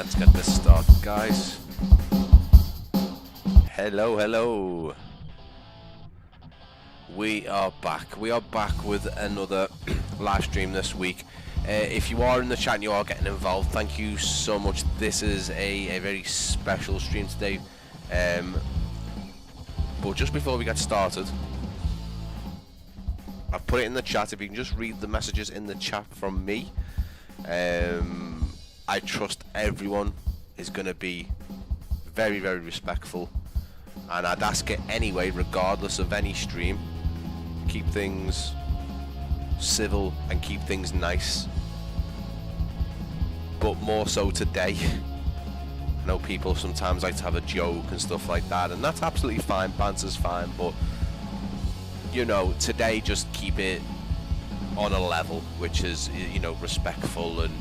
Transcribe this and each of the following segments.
let's get this started, guys. Hello. We are back with another live stream this week. If you are in the chat and you are getting involved, thank you so much. This is a very special stream today. But just before we get started, I've put it in the chat. If you can just read the messages in the chat from me. I trust everyone is going to be very, very respectful, and I'd ask it anyway, regardless of any stream. Keep things civil and keep things nice, but more so today. I know people sometimes like to have a joke and stuff like that, and that's absolutely fine, banter's fine, but you know, today just keep it on a level which is, you know, respectful, and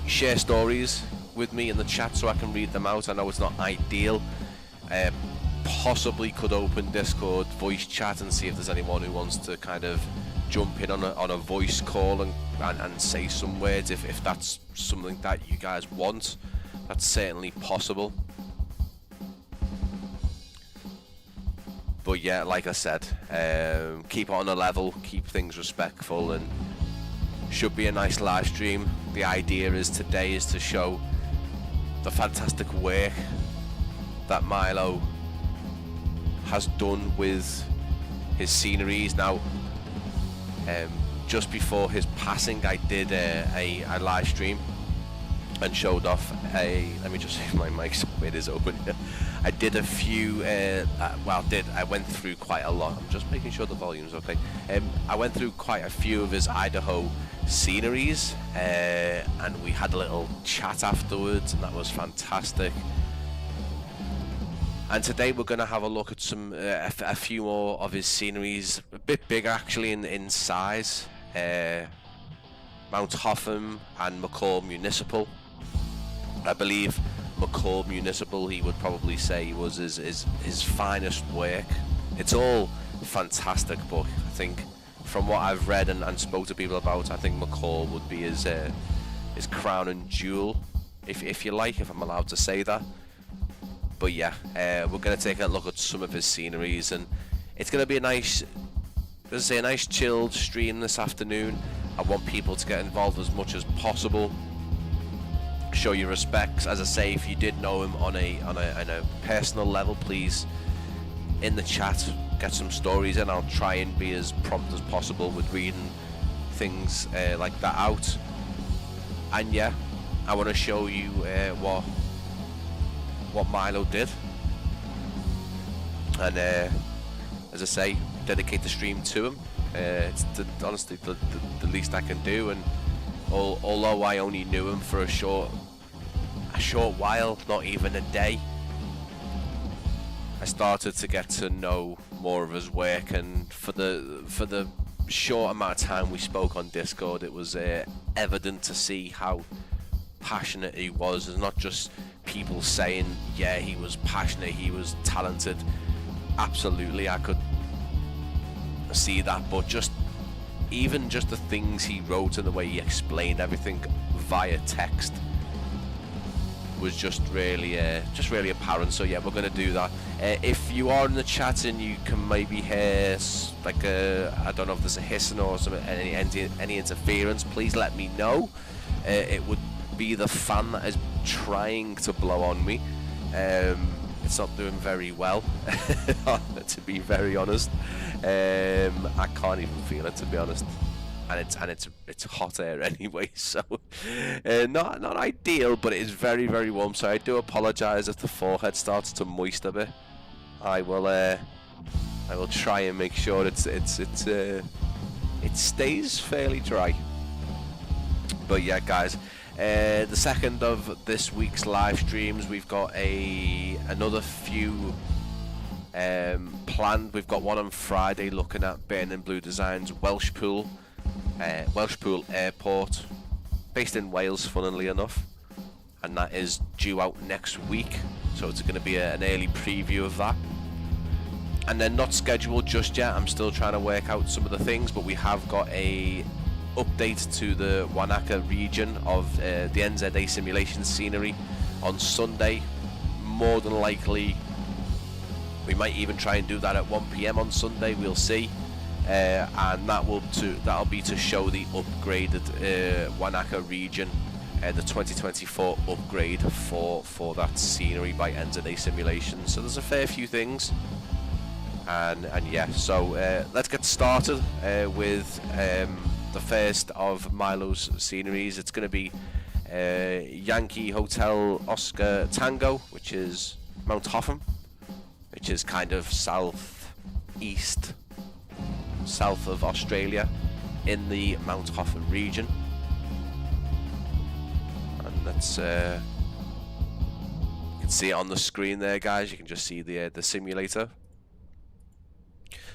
share stories with me in the chat so I can read them out. I know it's not ideal. Possibly could open Discord voice chat and see if there's anyone who wants to kind of jump in on a voice call and say some words if that's something that you guys want. That's certainly possible. But yeah, like I said, keep it on a level, keep things respectful, and should be a nice live stream. The idea is today is to show the fantastic work that Milo has done with his sceneries. Now, just before his passing, I did a live stream and showed off let me just see if my mic it is open here. I did a few I went through quite a lot. I'm just making sure the volume's okay. I went through quite a few of his Idaho sceneries, and we had a little chat afterwards, and that was fantastic. And today we're going to have a look at some a few more of his sceneries, a bit bigger actually in size. Mount Hotham and McCall Municipal. I believe McCall Municipal, he would probably say, was his finest work. It's all fantastic, but I think from what I've read and spoke to people about, I think McCall would be his crown and jewel, if you like, if I'm allowed to say that. But yeah, we're going to take a look at some of his sceneries, and it's going to be a nice chilled stream this afternoon. I want people to get involved as much as possible. Show your respects. As I say, if you did know him on a personal level, please in the chat get some stories, and I'll try and be as prompt as possible with reading things like that out. And yeah, I want to show you what Milo did, and as I say, dedicate the stream to him. It's honestly the least I can do, and although I only knew him for a short while, not even a day, I started to get to know more of his work, and for the short amount of time we spoke on Discord, it was evident to see how passionate he was. It's not just people saying, yeah, he was passionate, he was talented. Absolutely, I could see that, but even just the things he wrote and the way he explained everything via text was just really apparent. So yeah, we're going to do that. If you are in the chat and you can maybe hear like I don't know if there's a hissing or something, any interference, please let me know. It would be the fan that is trying to blow on me. It's not doing very well, to be very honest. I can't even feel it, to be honest, and it's hot air anyway, so not ideal, but it is very, very warm. So I do apologise if the forehead starts to moist a bit. I will try and make sure it stays fairly dry. But yeah, guys, the second of this week's live streams, we've got another few planned. We've got one on Friday looking at Burning Blue Designs Welshpool Airport, based in Wales, funnily enough, and that is due out next week, so it's going to be an early preview of that. And then not scheduled just yet, I'm still trying to work out some of the things, but we have got a update to the Wanaka region of the NZA simulation scenery on Sunday. More than likely, we might even try and do that at 1 PM on Sunday. We'll see, and that'll be to show the upgraded Wanaka region, the 2024 upgrade for that scenery by NZA Simulation. So there's a fair few things, and yeah. So let's get started with the first of Milo's sceneries. It's going to be Yankee Hotel Oscar Tango, which is Mount Hotham, which is kind of south of Australia in the Mount Hotham region. And that's you can see it on the screen there, guys. You can just see the simulator.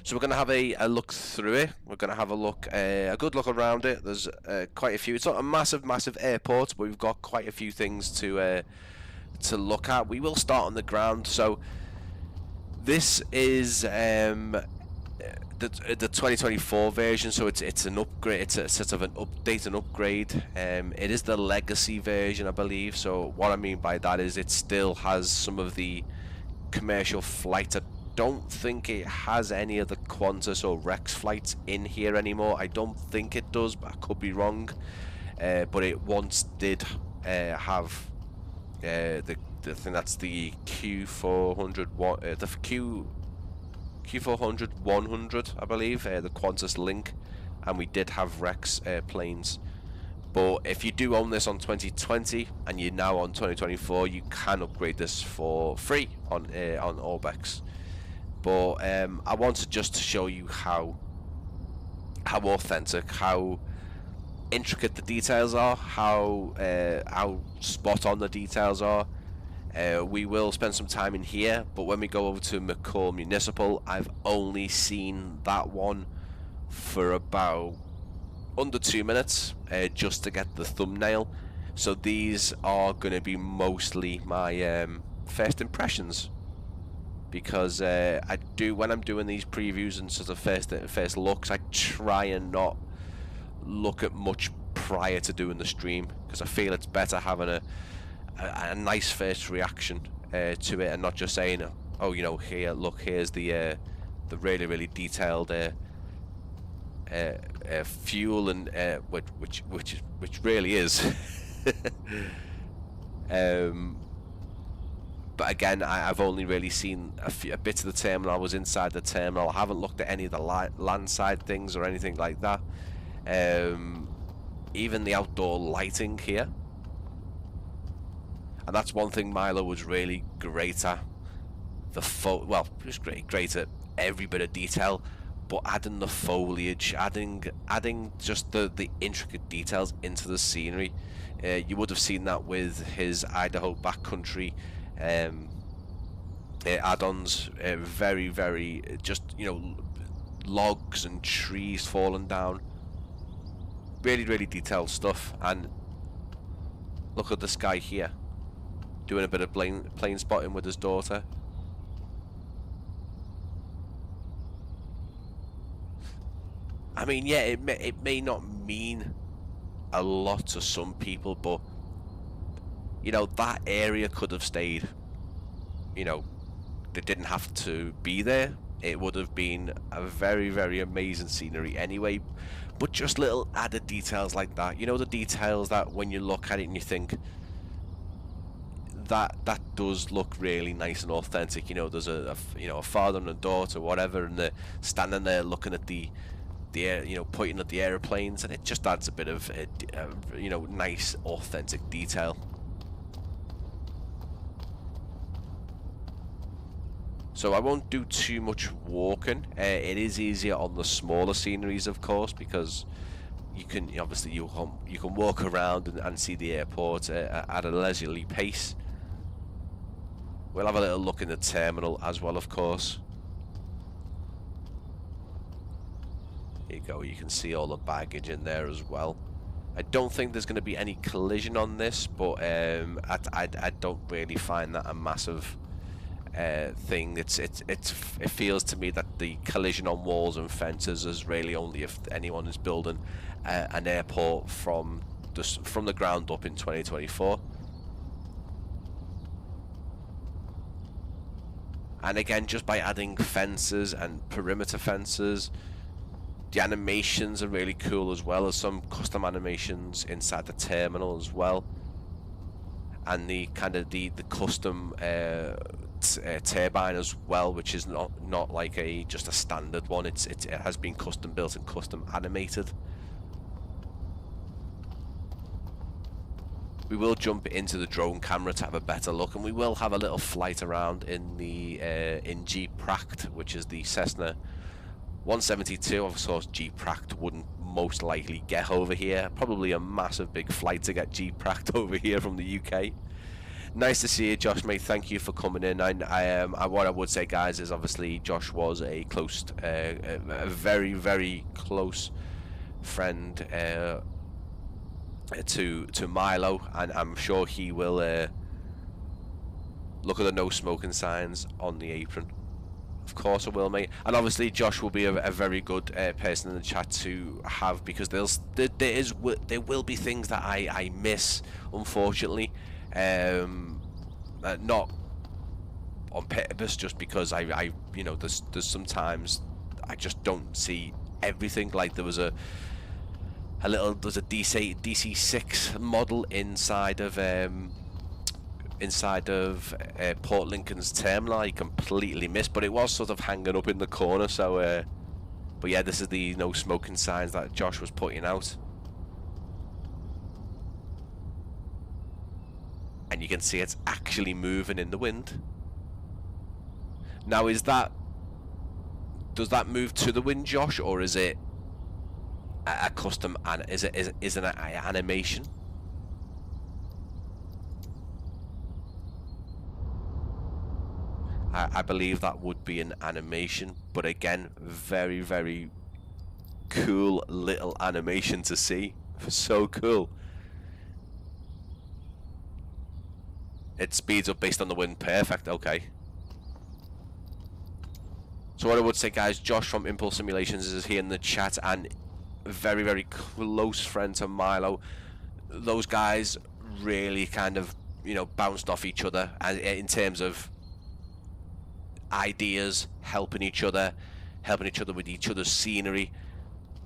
So we're going to have a look through it. We're going to have a good look around it. There's quite a few. It's not a massive airport, but we've got quite a few things to look at. We will start on the ground. So this is the 2024 version. So it's an upgrade. It's a sort of an update and upgrade. It is the legacy version, I believe. So what I mean by that is it still has some of the commercial flights. I don't think it has any of the Qantas or Rex flights in here anymore. I don't think it does, but I could be wrong. But it once did have the thing that's the Q400 the Q400 100, I believe, the Qantas Link, and we did have Rex planes. But if you do own this on 2020 and you're now on 2024, you can upgrade this for free on Orbex. But I wanted just to show you how authentic, how intricate the details are, how spot on the details are. We will spend some time in here, but when we go over to McCall Municipal, I've only seen that one for about under 2 minutes, just to get the thumbnail. So these are going to be mostly my first impressions, because I do, when I'm doing these previews and sort of first looks, I try and not look at much prior to doing the stream, because I feel it's better having a nice first reaction to it, and not just saying, oh, you know, here, look, here's the really detailed fuel, and which really is. But again, I've only really seen a bit of the terminal. I was inside the terminal. I haven't looked at any of the land side things or anything like that. Even the outdoor lighting here. And that's one thing Milo was really great at. Well, just great at every bit of detail, but adding the foliage, adding just the intricate details into the scenery. You would have seen that with his Idaho backcountry add-ons. Very just, you know, logs and trees falling down. Really detailed stuff. And look at this guy here, doing a bit of plane spotting with his daughter. I mean, yeah, it may not mean a lot to some people, but you know, that area could have stayed. You know, they didn't have to be there. It would have been a very amazing scenery anyway. But just little added details like that, you know, the details that when you look at it and you think that does look really nice and authentic. You know, there's a father and a daughter, whatever, and they're standing there looking at the air, you know, pointing at the airplanes, and it just adds a bit of you know, nice authentic detail. So I won't do too much walking. It is easier on the smaller sceneries, of course, because you can obviously you can walk around and see the airport at a leisurely pace. We'll have a little look in the terminal as well, of course. Here you go. You can see all the baggage in there as well. I don't think there's going to be any collision on this, but I don't really find that a massive thing. It feels to me that the collision on walls and fences is really only if anyone is building an airport from the ground up in 2024. And again, just by adding fences and perimeter fences, the animations are really cool as well. As some custom animations inside the terminal as well, and the kind of the custom turbine as well, which is not like just a standard one. It has been custom built and custom animated. We will jump into the drone camera to have a better look, and we will have a little flight around in the in PGEEK, which is the Cessna 172. Of course, PGEEK wouldn't most likely get over here. Probably a massive big flight to get PGEEK over here from the UK. Nice to see you, Josh, mate. Thank you for coming in. What I would say, guys, is obviously Josh was a close, a very, very close friend to Milo, and I'm sure he will look at the no smoking signs on the apron. Of course I will, mate. And obviously Josh will be a very good person in the chat to have, because there will be things that I miss, unfortunately, not on purpose, just because I you know, there's sometimes I just don't see everything. Like there's a DC6 model inside of Port Lincoln's terminal I completely missed, but it was sort of hanging up in the corner. So but yeah, this is the no smoking signs that Josh was putting out, and you can see it's actually moving in the wind. Now, does that move to the wind, Josh, or is it a custom, and is it an animation? I believe that would be an animation, but again, very, very cool little animation to see. So cool. It speeds up based on the wind. Perfect. Okay. So what I would say, guys, Josh from Impulse Simulations is here in the chat, and very, very close friend to Milo. Those guys really kind of, you know, bounced off each other in terms of ideas, helping each other with each other's scenery.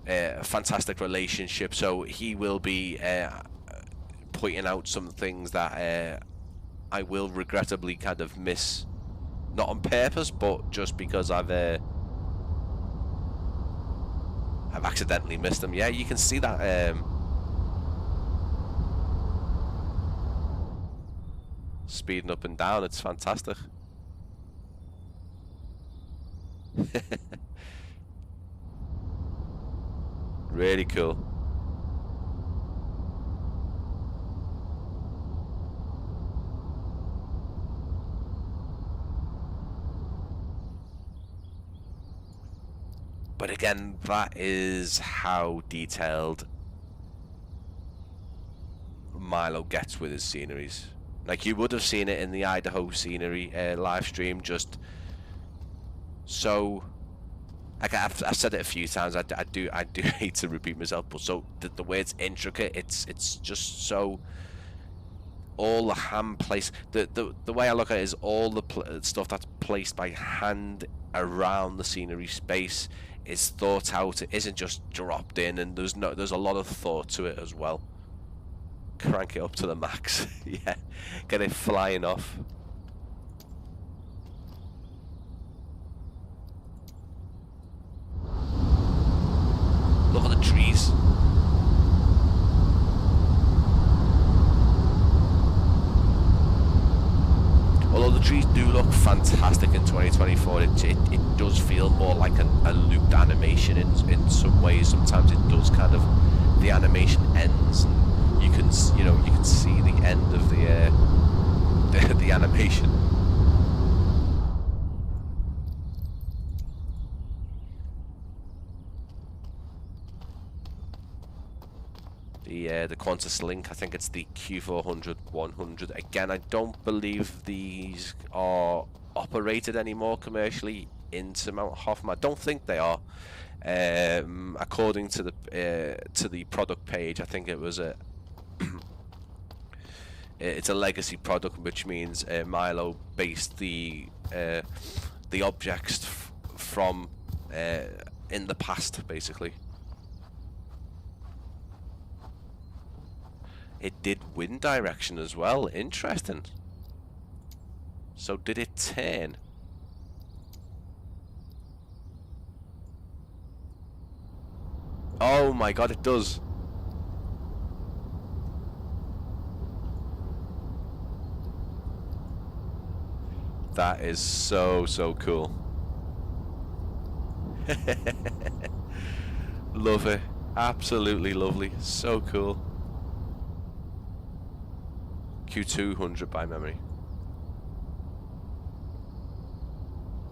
A fantastic relationship. So he will be pointing out some things that I will regrettably kind of miss, not on purpose, but just because I've accidentally missed them. Yeah, you can see that speeding up and down. It's fantastic. Really cool. But again, that is how detailed Milo gets with his sceneries. Like, you would have seen it in the Idaho scenery live stream, just so, like I've said it a few times, I do hate to repeat myself, but so the way it's intricate, it's just so, all the hand place, the way I look at it is all the stuff that's placed by hand around the scenery space is thought out. It isn't just dropped in, and there's a lot of thought to it as well. Crank it up to the max. Yeah, get it flying off. Look at the trees. Although the trees do look fantastic in 2024, it does feel more like a looped animation in some ways. Sometimes it does kind of, the animation ends, and you can see the end of the animation. The Qantas Link, I think it's the Q400 100. Again, I don't believe these are operated anymore commercially into Mount Hoffman. I don't think they are. According to the product page, I think it was a it's a legacy product, which means Milo based the objects from in the past, basically. It did wind direction as well. Interesting. So did it turn? Oh my god, it does. That is so cool. Love it. Absolutely lovely. So cool. Q200 by memory.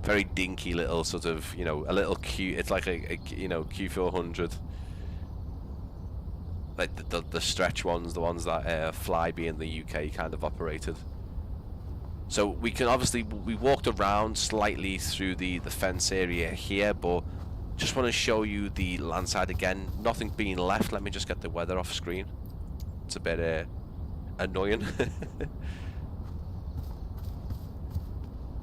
Very dinky little sort of, you know, a little cute. It's like a you know, Q400. Like the stretch ones, the ones that Flybe in the UK kind of operated. So we can obviously, we walked around slightly through the fence area here, but just want to show you the land side again. Nothing being left. Let me just get the weather off screen. It's a bit annoying.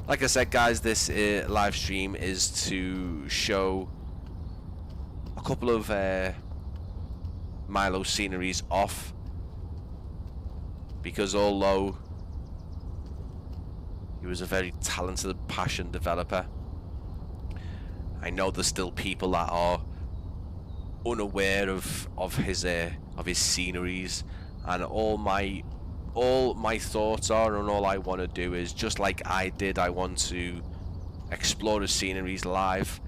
Like I said, guys, this live stream is to show a couple of Milo sceneries off, because although he was a very talented, passionate developer, I know there's still people that are unaware of his sceneries, and all my thoughts are, and all I want to do is, just like I did, I want to explore his sceneries live,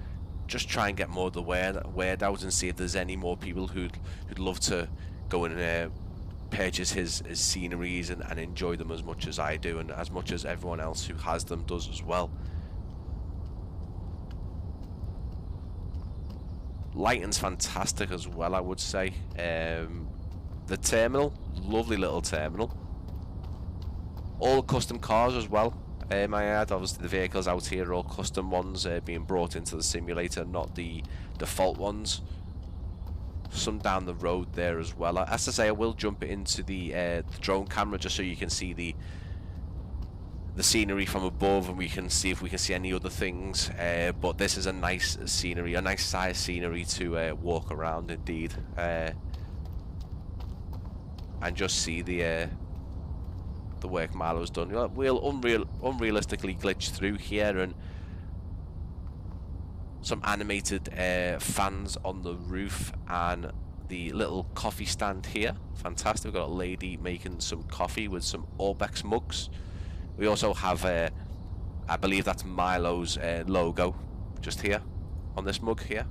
just try and get more of the word out, and see if there's any more people who'd love to go and purchase his sceneries and enjoy them as much as I do, and as much as everyone else who has them does as well. Lighting's fantastic as well, I would say. The terminal, lovely little terminal. All custom cars as well. I add, obviously the vehicles out here are all custom ones being brought into the simulator, not the default ones. Some down the road there as well. As I say, I will jump into the drone camera just so you can see the scenery from above, and we can see if we can see any other things. But this is a nice scenery, a nice size scenery to walk around indeed, and just see the work Milo's done. We'll unrealistically glitch through here, and some animated fans on the roof, and the little coffee stand here. Fantastic. We've got a lady making some coffee with some Orbex mugs. We also have, I believe that's Milo's logo just here on this mug here.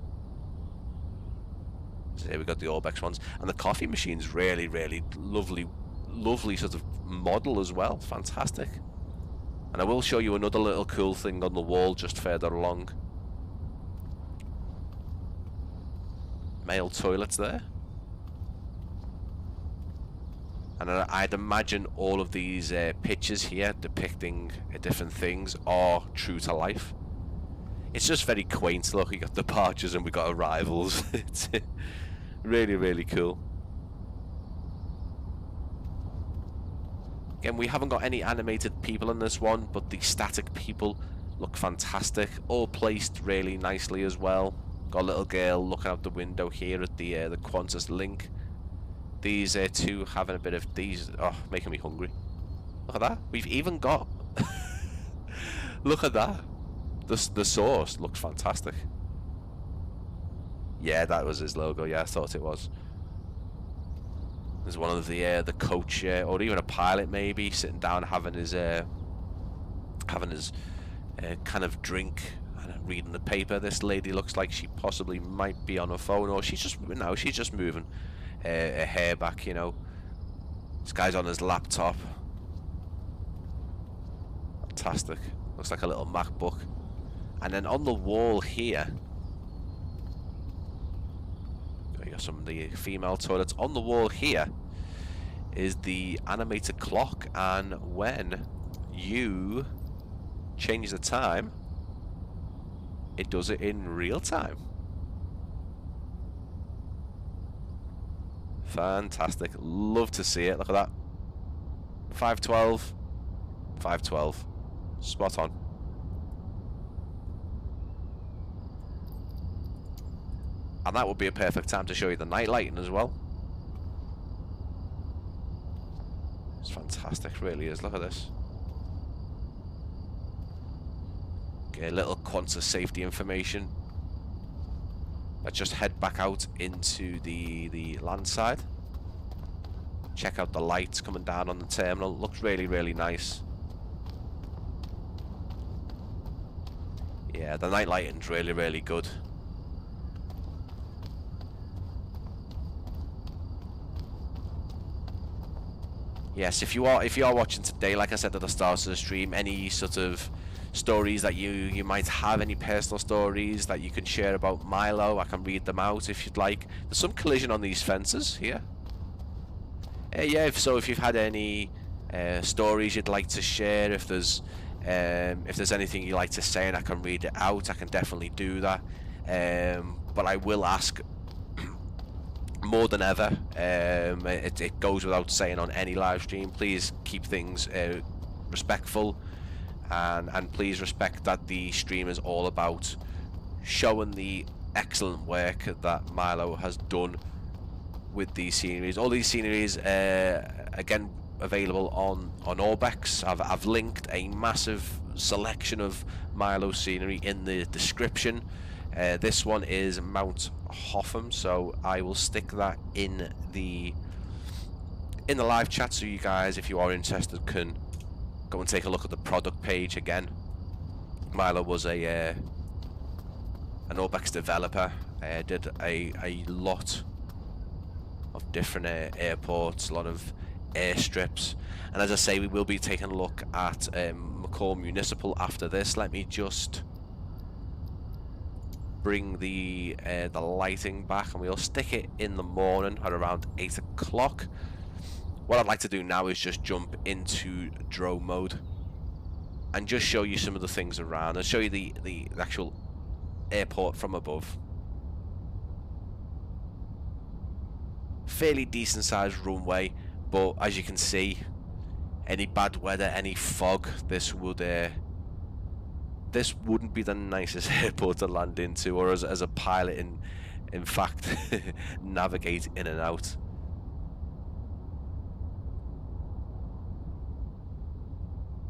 So here we got the Orbex ones, and the coffee machine's really lovely sort of model as well. Fantastic. And I will show you another little cool thing on the wall just further along. Male toilets there. And I'd imagine all of these pictures here depicting different things are true to life. It's just very quaint. Look, we got departures and we got arrivals. It's really cool. Again, we haven't got any animated people in this one, but the static people look fantastic. All placed really nicely as well. Got a little girl looking out the window here at the Qantas link. These two having a bit of these. Oh, making me hungry. Look at that. We've even got. Look at that. The sauce looks fantastic. Yeah, that was his logo. Yeah, I thought it was. There's one of the coach, or even a pilot maybe, sitting down having his kind of drink and reading the paper. This lady looks like she possibly might be on her phone, or she's just moving her hair back, you know. This guy's on his laptop. Fantastic. Looks like a little MacBook. And then on the wall here, you got some of the female toilets. On the wall here is the animated clock, and when you change the time, it does it in real time. Fantastic. Love to see it. Look at that. 512. 512. Spot on. And that would be a perfect time to show you the night lighting as well. It's fantastic, really is. Look at this. Okay, a little Qantas safety information. Let's just head back out into the land side. Check out the lights coming down on the terminal. Looks really, really nice. Yeah, the night lighting's really, really good. Yes, if you are watching today, like I said at the start of the stream, any sort of stories that you might have, any personal stories that you can share about Milo, I can read them out if you'd like. There's some collision on these fences here. Yeah, if you've had any stories you'd like to share, if there's anything you'd like to say and I can read it out, I can definitely do that. But I will ask more than ever, it goes without saying on any live stream, please keep things respectful, and please respect that the stream is all about showing the excellent work that Milo has done with these sceneries. All these sceneries again available on Orbex. I've linked a massive selection of Milo scenery in the description. This one is Mount Hotham, so I will stick that in the live chat, so you guys, if you are interested, can go and take a look at the product page. Again, Milo was an Orbex developer, did a lot of different airports, a lot of airstrips, and as I say, we will be taking a look at McCall Municipal after this. Let me just bring the lighting back, and we'll stick it in the morning at around 8 o'clock. What I'd like to do now is just jump into drone mode and just show you some of the things around and show you the actual airport from above. Fairly decent sized runway, but as you can see, any bad weather, any fog, this wouldn't be the nicest airport to land into, or as a pilot in fact navigate in and out.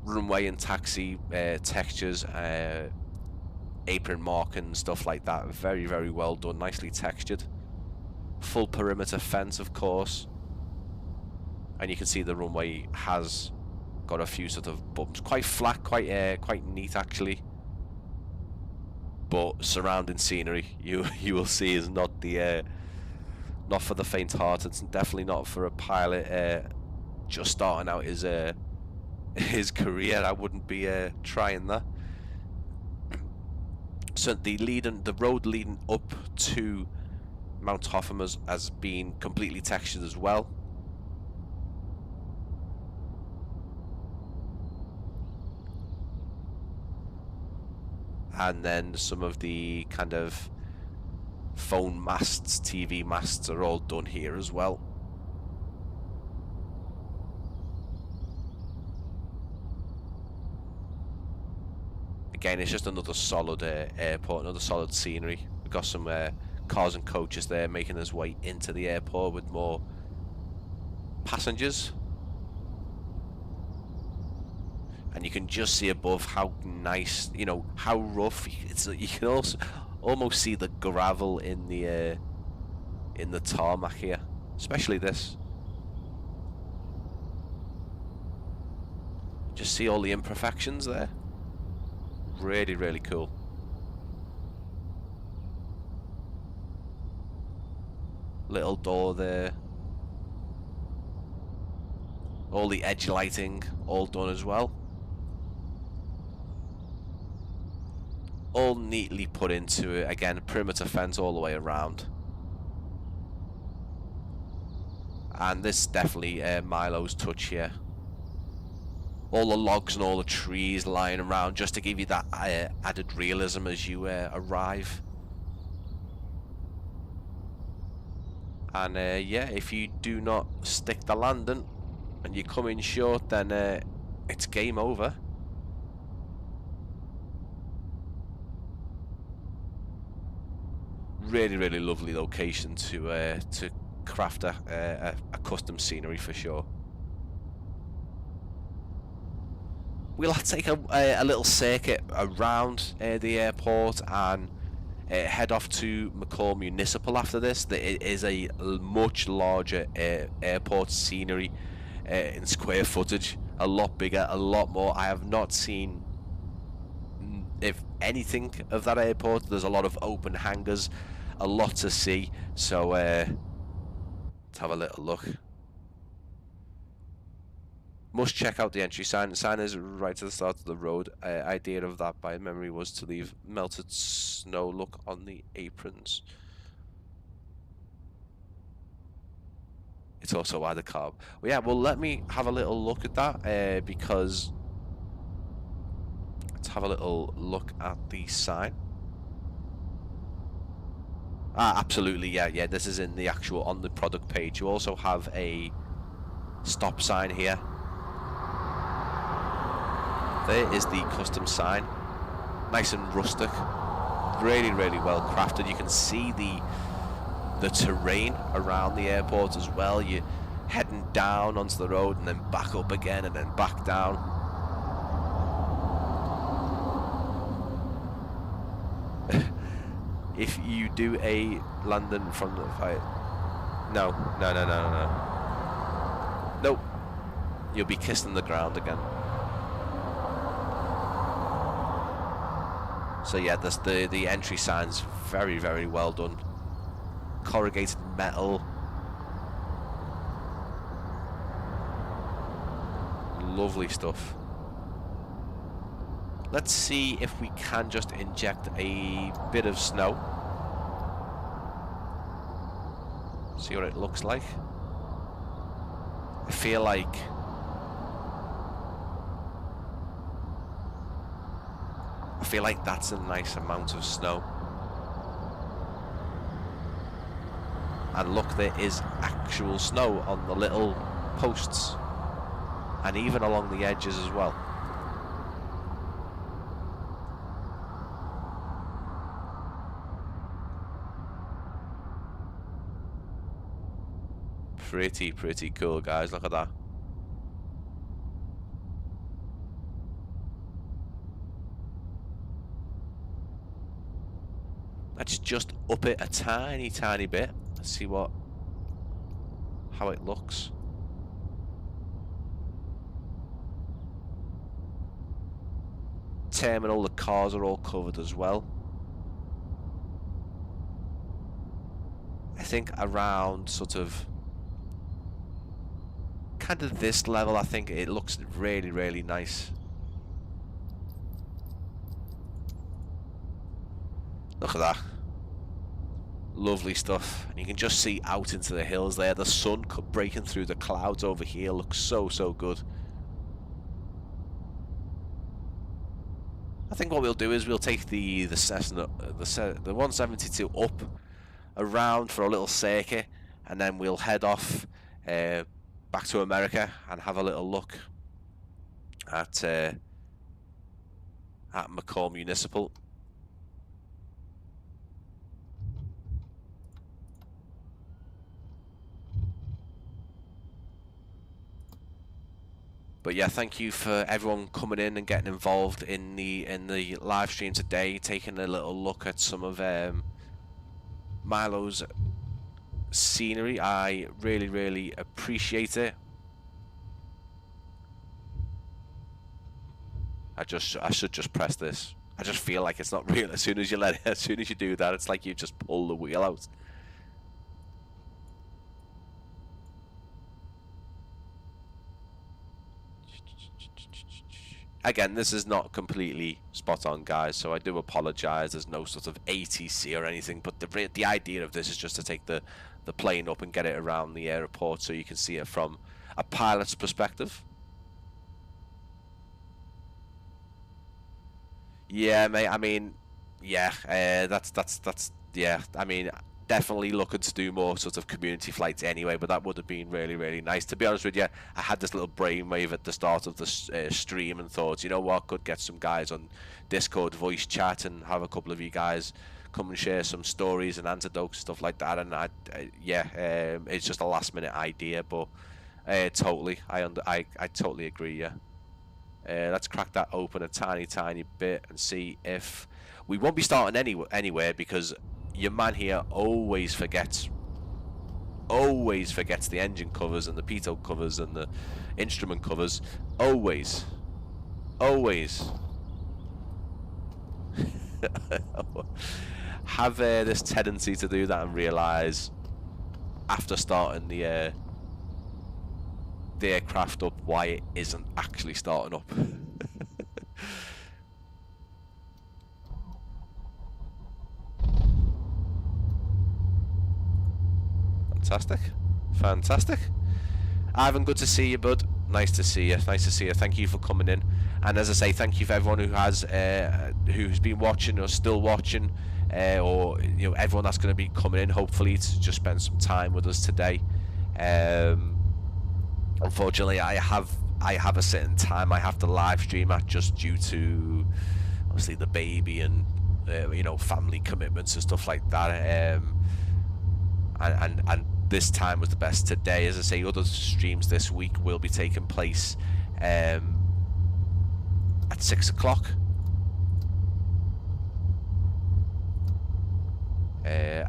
Runway and taxi textures, apron marking, stuff like that, very, very well done, nicely textured. Full perimeter fence, of course, and you can see the runway has got a few sort of bumps, quite flat, quite neat actually. But surrounding scenery, you will see, is not not for the faint-hearted. It's definitely not for a pilot just starting out his career. I wouldn't be trying that. So the road leading up to Mount Hotham has been completely textured as well. And then some of the kind of phone masts, TV masts are all done here as well. Again, it's just another solid airport, another solid scenery. We've got some cars and coaches there making his way into the airport with more passengers. And you can just see above how nice, you know, how rough. You can also almost see the gravel in the tarmac here, especially this. Just see all the imperfections there. Really, really cool. Little door there. All the edge lighting, all done as well. All neatly put into it. Again, perimeter fence all the way around. And this definitely Milo's touch here. all the logs and all the trees lying around, just to give you that added realism as you arrive. And yeah, if you do not stick the landing and you come in short, then it's game over. Really, really lovely location to craft a custom scenery for sure. We'll take a little circuit around the airport and head off to McCall Municipal after this. It is a much larger airport scenery in square footage, a lot bigger, a lot more. I have not seen, if anything, of that airport. There's a lot of open hangars, a lot to see, so let's have a little look. Must check out the entry sign. The sign is right to the start of the road. Idea of that by memory was to leave melted snow look on the aprons. It's also add a carb. Well, yeah, well, let me have a little look at that because let's have a little look at the sign. Ah, absolutely, yeah, this is in the actual, on the product page. You also have a stop sign here. There is the custom sign, nice and rustic, really, really well crafted. You can see the terrain around the airport as well. You're heading down onto the road and then back up again and then back down. If you do a landing from the flight, no, nope, you'll be kissing the ground again. So yeah, the entry sign's very, very well done. Corrugated metal. Lovely stuff. Let's see if we can just inject a bit of snow. See what it looks like. I feel like that's a nice amount of snow. And look, there is actual snow on the little posts and even along the edges as well. Pretty cool, guys. Look at that. Let's just up it a tiny bit. Let's see how it looks. Terminal, the cars are all covered as well. I think around sort of kind of this level, I think it looks really, really nice. Look at that. Lovely stuff. And you can just see out into the hills there. The sun breaking through the clouds over here looks so good. I think what we'll do is we'll take the Cessna, the 172 up around for a little circuit, and then we'll head off back to America and have a little look at McCall Municipal. But yeah, thank you for everyone coming in and getting involved in the live stream today, taking a little look at some of Milo's scenery. I really appreciate it. I should just press this. I just feel like it's not real. As soon as you do that, it's like you just pull the wheel out. Again, this is not completely spot on, guys, so I do apologize. There's no sort of ATC or anything, but the idea of this is just to take the plane up and get it around the airport so you can see it from a pilot's perspective. Yeah, mate. I mean, yeah, that's yeah. I mean, definitely looking to do more sort of community flights anyway. But that would have been really, really nice. To be honest with you, I had this little brainwave at the start of the stream and thought, you know what, could get some guys on Discord voice chat and have a couple of you guys come and share some stories and anecdotes, stuff like that. And yeah, it's just a last minute idea, but totally, I totally agree. Yeah. Let's crack that open a tiny bit and see if we won't be starting anywhere because your man here always forgets the engine covers and the pitot covers and the instrument covers. Always have this tendency to do that and realise after starting the aircraft up why it isn't actually starting up. Fantastic. Ivan, good to see you, bud. Nice to see you. Thank you for coming in. And as I say, thank you for everyone who has who's been watching or still watching, or you know, everyone that's going to be coming in hopefully to just spend some time with us today. Unfortunately, I have a certain time I have to live stream at, just due to obviously the baby and you know, family commitments and stuff like that. And this time was the best today. As I say, other streams this week will be taking place at 6 o'clock.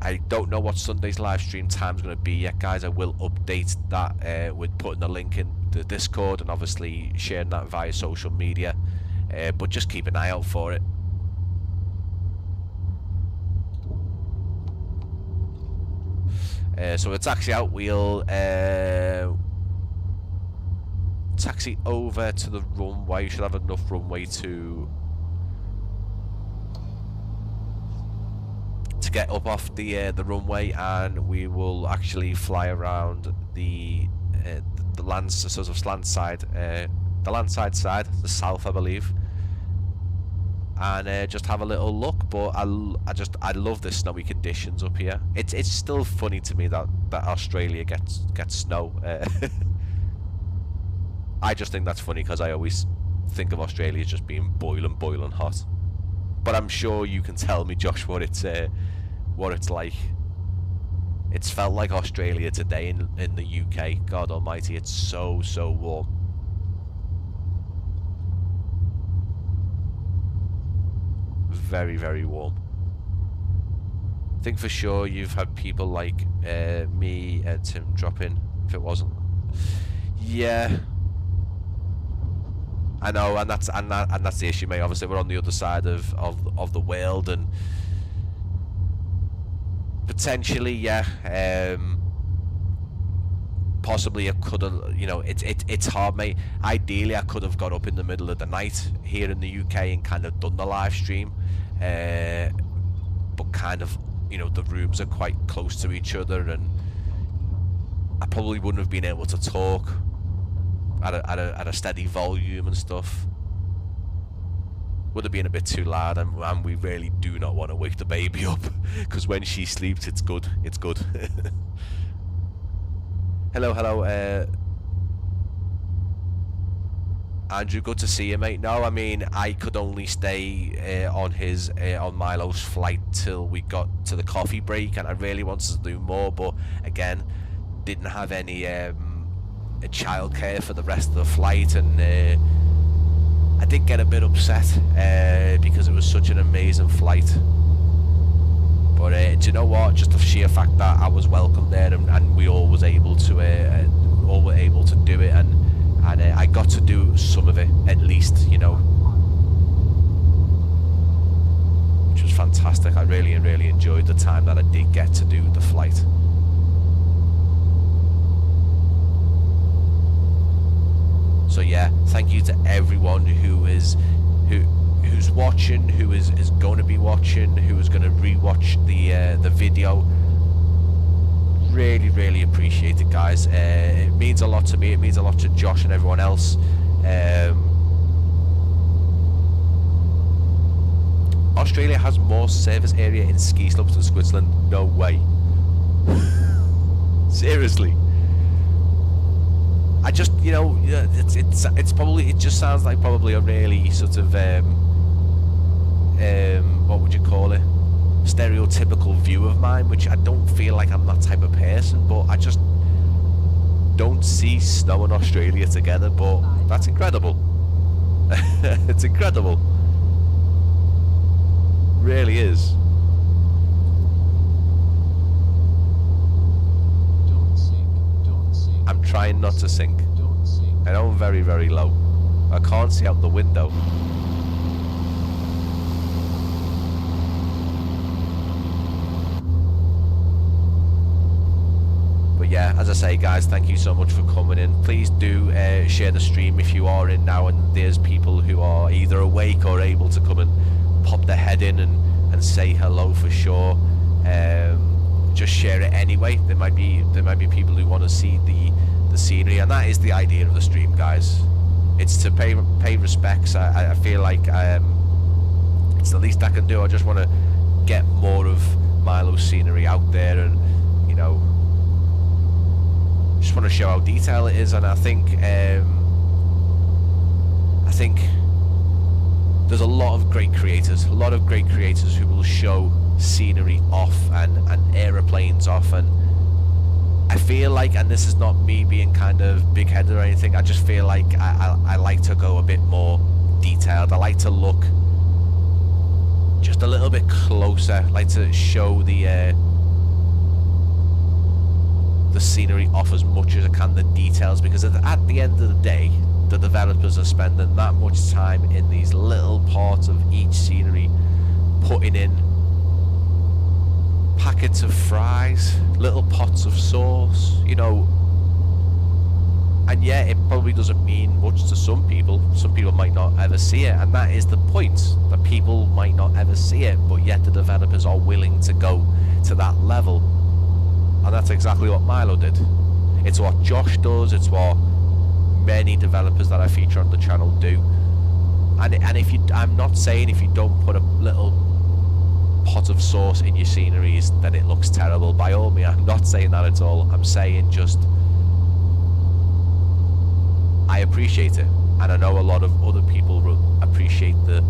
I don't know what Sunday's live stream time is going to be yet, guys. I will update that with putting the link in the Discord and obviously sharing that via social media. But just keep an eye out for it. So a taxi out, we'll taxi over to the runway. You should have enough runway to get up off the runway, and we will actually fly around the land, sort of land side, the landside side, the south, I believe, and just have a little look. But I love the snowy conditions up here. It's still funny to me that Australia gets snow. I just think that's funny because I always think of Australia as just being boiling hot. But I'm sure you can tell me, Josh, what it's like. It's felt like Australia today in the UK. God almighty, it's so warm. Very warm. I think for sure you've had people like me and Tim drop in. If it wasn't, yeah, I know, and that's the issue, mate. Obviously, we're on the other side of the world, and potentially, yeah, possibly I could have, you know, it's hard, mate. Ideally, I could have got up in the middle of the night here in the UK and kind of done the live stream, but kind of, you know, the rooms are quite close to each other, and I probably wouldn't have been able to talk at a steady volume and stuff. Would have been a bit too loud, and we really do not want to wake the baby up, because when she sleeps, it's good. Hello, Andrew, good to see you, mate. No, I mean, I could only stay on Milo's flight till we got to the coffee break, and I really wanted to do more, but again, didn't have any childcare for the rest of the flight, and I did get a bit upset because it was such an amazing flight. But do you know what? Just the sheer fact that I was welcome there, and we all was able to all were able to do it, and I got to do some of it at least, you know, which was fantastic. I really enjoyed the time that I did get to do the flight. So yeah, thank you to everyone who's watching, who is going to be watching, who is going to rewatch the video. Really appreciate it, guys. It means a lot to me. It means a lot to Josh and everyone else. Australia has more surface area in ski slopes than Switzerland. No way. Seriously. I just, you know, it's probably, it just sounds like probably a really sort of what would you call it, stereotypical view of mine, which I don't feel like I'm that type of person, but I just don't see snow and Australia together. But that's incredible. It's incredible, really is. I'm trying not to sink. I know I'm very, very low. I can't see out the window. But yeah, as I say, guys, thank you so much for coming in. Please do share the stream if you are in now, and there's people who are either awake or able to come and pop their head in and say hello for sure. Just share it anyway. There might be people who want to see the scenery, and that is the idea of the stream, guys. It's to pay respects. I feel like it's the least I can do. I just want to get more of Milo's scenery out there, and you know, just want to show how detailed it is. And I think there's a lot of great creators who will show scenery off and aeroplanes off, and I feel like, and this is not me being kind of big-headed or anything, I just feel like I like to go a bit more detailed. I like to look just a little bit closer, I like to show the scenery off as much as I can, the details, because at the end of the day, the developers are spending that much time in these little parts of each scenery, putting in packets of fries, little pots of sauce, you know, and yeah, it probably doesn't mean much to some people. Some people might not ever see it, and that is the point, that people might not ever see it, but yet the developers are willing to go to that level, and that's exactly what Milo did. It's what Josh does, it's what many developers that I feature on the channel do, and if you, I'm not saying if you don't put a little pot of sauce in your sceneries that it looks terrible. By all means, I'm not saying that at all. I'm saying just I appreciate it, and I know a lot of other people appreciate the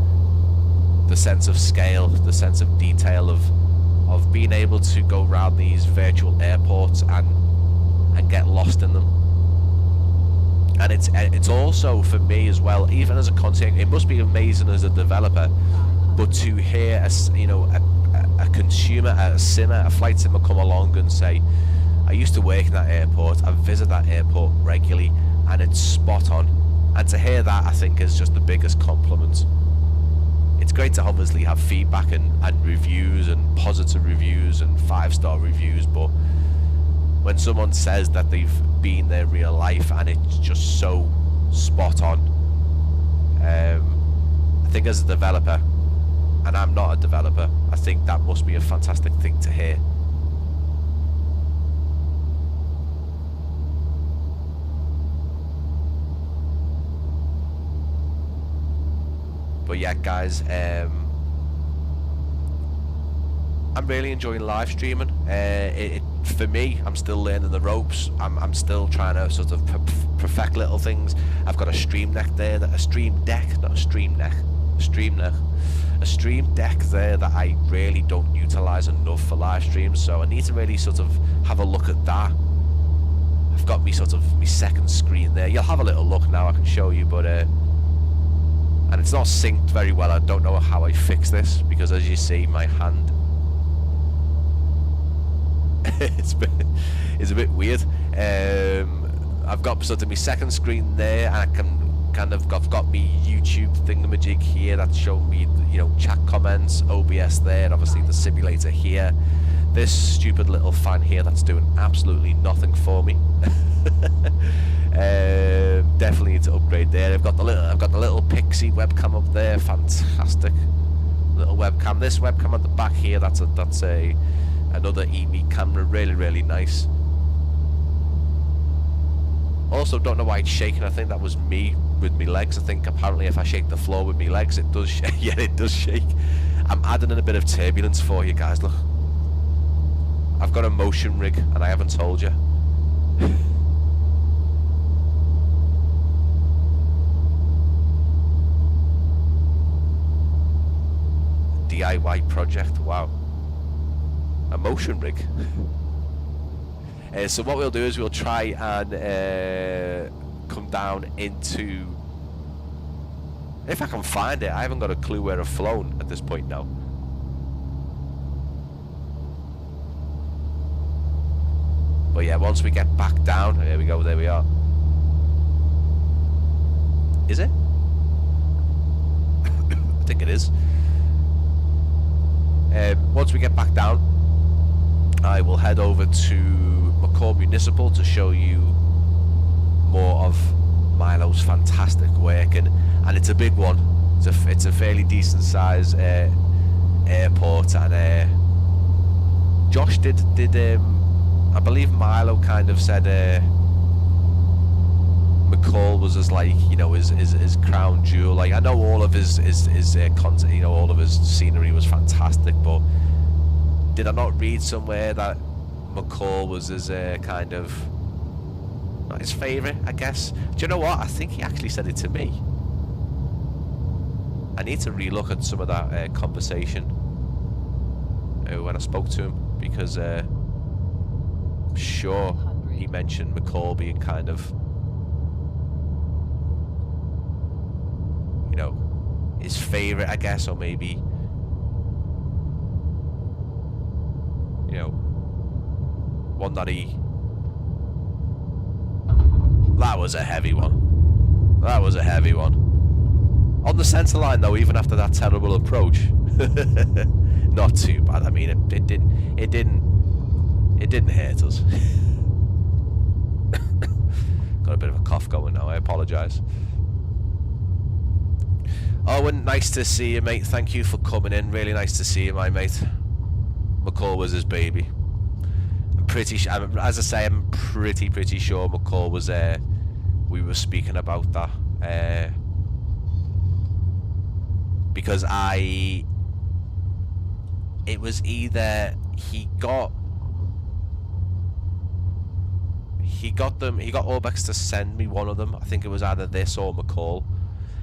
sense of scale, the sense of detail of being able to go around these virtual airports and get lost in them. And it's also, for me as well, even as a content, it must be amazing as a developer, but to hear a consumer, a simmer, a flight simmer come along and say, I used to work in that airport, I visit that airport regularly, and it's spot on. And to hear that, I think, is just the biggest compliment. It's great to obviously have feedback and reviews and positive reviews and 5-star reviews, but when someone says that they've been there real life and it's just so spot on, I think as a developer, and I'm not a developer, I think that must be a fantastic thing to hear. But yeah, guys, I'm really enjoying live streaming. For me, I'm still learning the ropes. I'm still trying to sort of perfect little things. I've got a stream deck there, a stream deck there that I really don't utilize enough for live streams, so I need to really sort of have a look at that. I've got me sort of my second screen there. You'll have a little look now, I can show you, but and it's not synced very well. I don't know how I fix this, because as you see, my hand it's a bit weird. I've got sort of my second screen there, and I can I've got me YouTube thingamajig here that's showing me, you know, chat comments, OBS there, obviously the simulator here, this stupid little fan here that's doing absolutely nothing for me. Definitely need to upgrade there. I've got the little PIXY webcam up there, fantastic little webcam. This webcam at the back here, that's another EMEET camera, really nice. Also, don't know why it's shaking. I think that was me with my legs. I think apparently if I shake the floor with my legs, it does yeah, it does shake. I'm adding in a bit of turbulence for you guys. Look, I've got a motion rig and I haven't told you. DIY project, wow. A motion rig. So what we'll do is we'll try and come down into, if I can find it. I haven't got a clue where I've flown at this point now. But yeah, once we get back down, there we go, there we are. Is it? I think it is. Once we get back down, I will head over to McCall Municipal to show you more of Milo's fantastic work, and it's a big one. It's a fairly decent size airport, and Josh did I believe Milo kind of said McCall was his, like, you know, his crown jewel. Like, I know all of his content, you know, all of his scenery was fantastic, but did I not read somewhere that McCall was his kind of, not his favourite, I guess? Do you know what? I think he actually said it to me. I need to relook at some of that conversation when I spoke to him, because I'm sure he mentioned McCall being kind of, you know, his favourite, I guess, or maybe, you know, one that he... That was a heavy one. That was a heavy one. On the centre line, though, even after that terrible approach. Not too bad. I mean, it didn't hurt us. Got a bit of a cough going now. I apologise. Owen, nice to see you, mate. Thank you for coming in. Really nice to see you, my mate. McCall was his baby. I'm pretty sure, as I say, I'm pretty sure McCall was there. We were speaking about that. Because it was either he got Urbex to send me one of them. I think it was either this or McCall.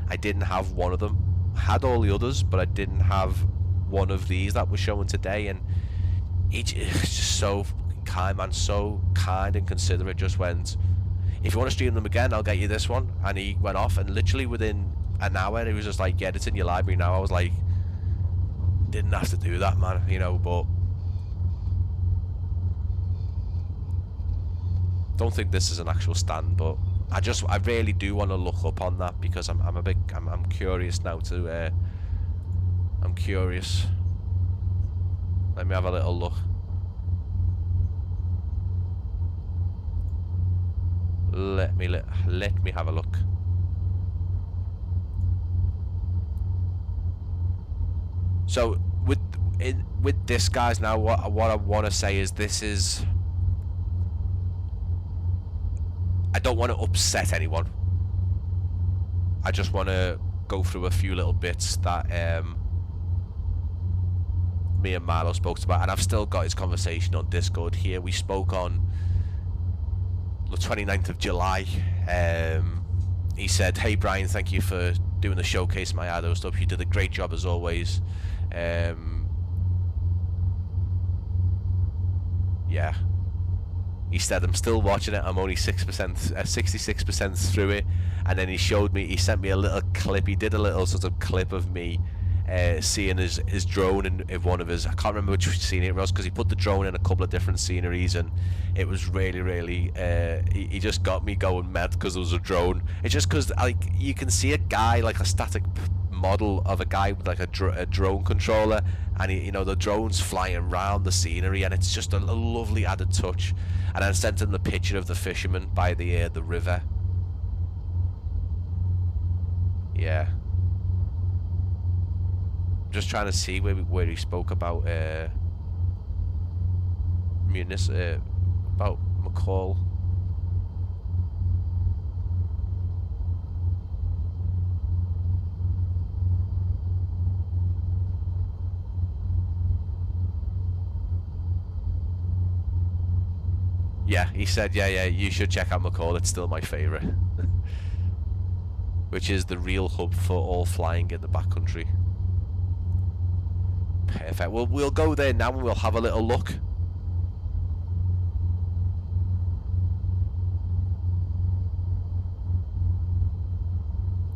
I didn't have one of them. I had all the others, but I didn't have one of these that was showing today. And it's just so fucking kind, man. So kind and considerate. Just went, if you want to stream them again, I'll get you this one. And he went off, and literally within an hour, he was just like, yeah, it's in your library now. I was like, didn't have to do that, man, you know, but don't think this is an actual stand, but I really do want to look up on that, because I'm curious now to I'm curious. Let me have a little look. Let me have a look. So with this, guys, now what I want to say is, this is, I don't want to upset anyone. I just want to go through a few little bits that me and Milo spoke about, and I've still got his conversation on Discord here. We spoke on the 29th of July. He said, hey Brian, thank you for doing the showcase of my Idaho stuff. You did a great job as always. Yeah, he said, I'm still watching it. I'm only 66% through it. And then he showed me, he sent me a little clip. He did a little sort of clip of me seeing his drone in one of his, I can't remember which scene it was, because he put the drone in a couple of different sceneries, and it was really he just got me going mad because there was a drone. It's just because, like, you can see a guy, like a static model of a guy with like a drone controller, and he, you know, the drone's flying around the scenery, and it's just a lovely added touch. And I sent him the picture of the fisherman by the river. Yeah, just trying to see where he spoke about about McCall. Yeah, he said, yeah, you should check out McCall. It's still my favourite. Which is the real hub for all flying in the backcountry. Perfect. Well, we'll go there now and we'll have a little look.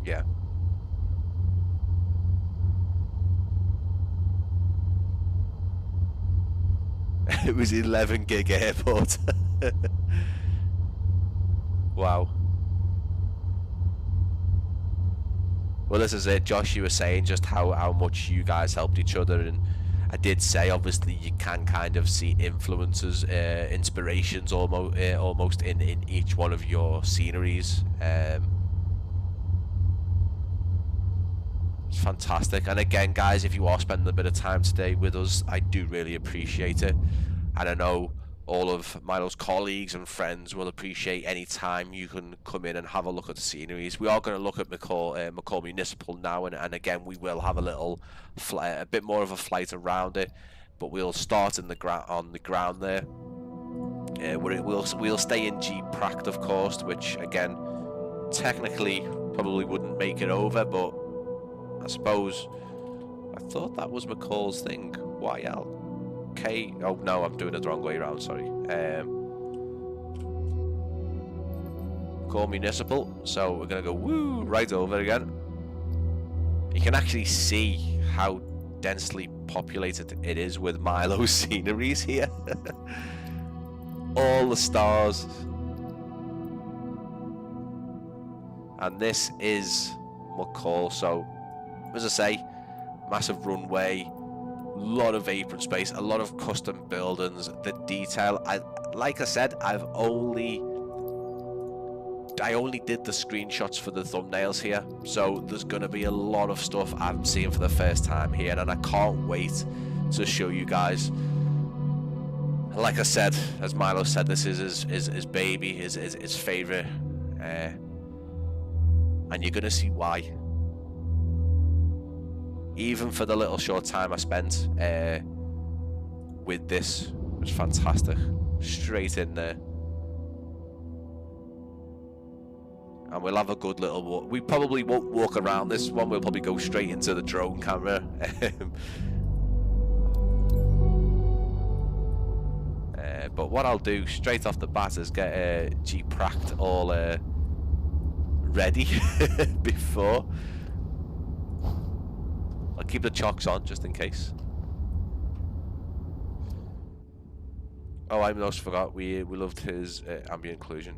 Yeah. It was 11 gig airport. Wow. Well, this is it, Josh. You were saying just how much you guys helped each other, and I did say obviously you can kind of see influences, inspirations almost in each one of your sceneries. It's fantastic. And again, guys, if you are spending a bit of time today with us, I do really appreciate it. And I know all of Milo's colleagues and friends will appreciate any time you can come in and have a look at the sceneries. We are going to look at McCall Municipal now, and again we will have a bit more of a flight around it, but we'll start on the ground there. We'll stay in PGEEK, of course, which again technically probably wouldn't make it over, but I suppose I thought that was McCall's thing. YL. Okay. Oh no, I'm doing it the wrong way around. Sorry. Call Municipal. So we're gonna go woo right over again. You can actually see how densely populated it is with Milo's sceneries here. All the stars, and this is McCall. So, as I say, massive runway. Lot of apron space, a lot of custom buildings. The detail, like I said, I only did the screenshots for the thumbnails here, so there's gonna be a lot of stuff I'm seeing for the first time here, and I can't wait to show you guys. Like I said, as Milo said, this is his baby, his favorite, and you're gonna see why. Even for the little short time I spent with this, it was fantastic. Straight in there. And we'll have a good little walk. We probably won't walk around this one, we'll probably go straight into the drone camera. But what I'll do straight off the bat is get PGEEK all ready before. I'll keep the chocks on just in case. Oh, I almost forgot. We loved his ambient occlusion.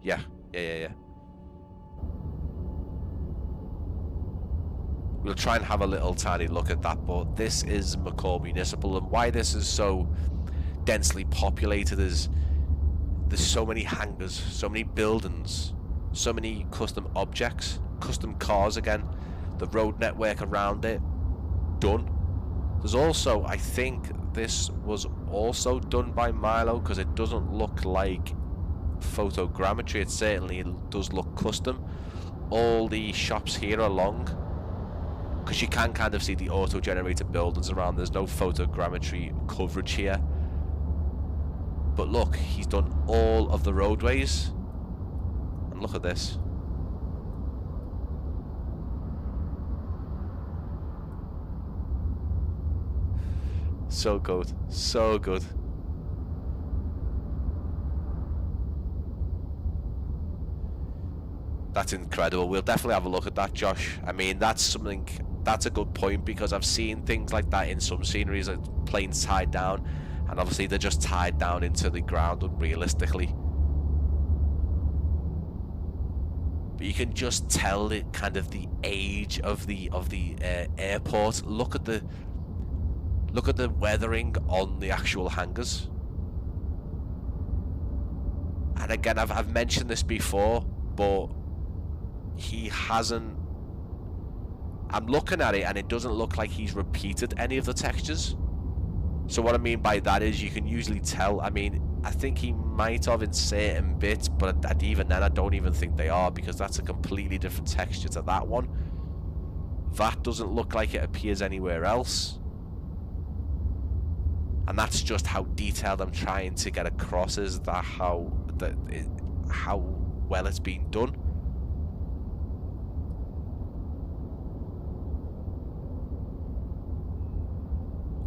Yeah. We'll try and have a little tiny look at that, but this is McCall Municipal, and why this is so densely populated is there's so many hangars, so many buildings, so many custom objects, custom cars again, the road network around it, done. There's also, I think this was also done by Milo, because it doesn't look like photogrammetry, it certainly does look custom. All the shops here are long, because you can kind of see the auto-generated buildings around. There's no photogrammetry coverage here. But look, he's done all of the roadways. And look at this. So good. So good. That's incredible. We'll definitely have a look at that, Josh. I mean, that's a good point, because I've seen things like that in some sceneries, like planes tied down. And obviously they're just tied down into the ground unrealistically. But you can just tell it kind of the age of the airport. Look at the weathering on the actual hangars. And again, I've mentioned this before, but he hasn't. I'm looking at it and it doesn't look like he's repeated any of the textures. So what I mean by that is you can usually tell. I mean, I think he might have in certain bits, but even then I don't even think they are, because that's a completely different texture to that one. That doesn't look like it appears anywhere else. And that's just how detailed I'm trying to get across, is that how well it's been done.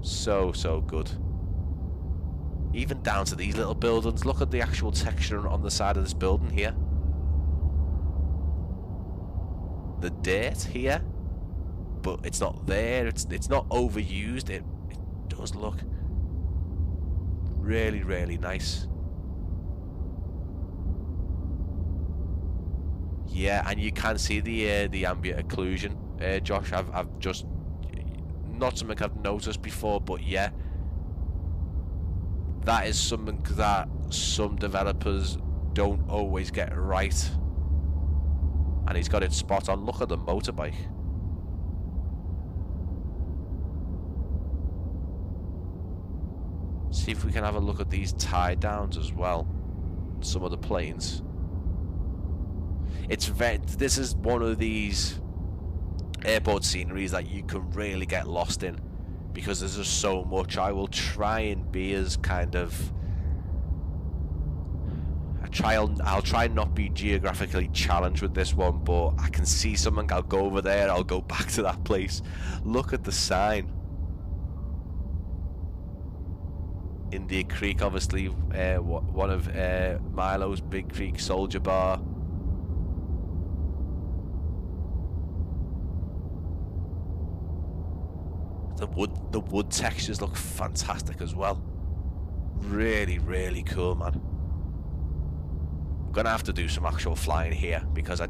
So good. Even down to these little buildings. Look at the actual texture on the side of this building here. The dirt here, but it's not there. It's not overused. It does look really, really nice. Yeah, and you can see the ambient occlusion, Josh. I've just, not something I've noticed before, but yeah, that is something that some developers don't always get right, and he's got it spot on. Look at the motorbike. See if we can have a look at these tie downs as well. Some of the planes. This is one of these airport sceneries that you can really get lost in, because there's just so much. I will try and be as kind of, I'll try and not be geographically challenged with this one, but I can see something, I'll go over there, I'll go back to that place. Look at the sign. India Creek, obviously, one of Milo's Big Creek Soldier Bar. The wood textures look fantastic as well. Really, really cool, man. I'm gonna have to do some actual flying here, because I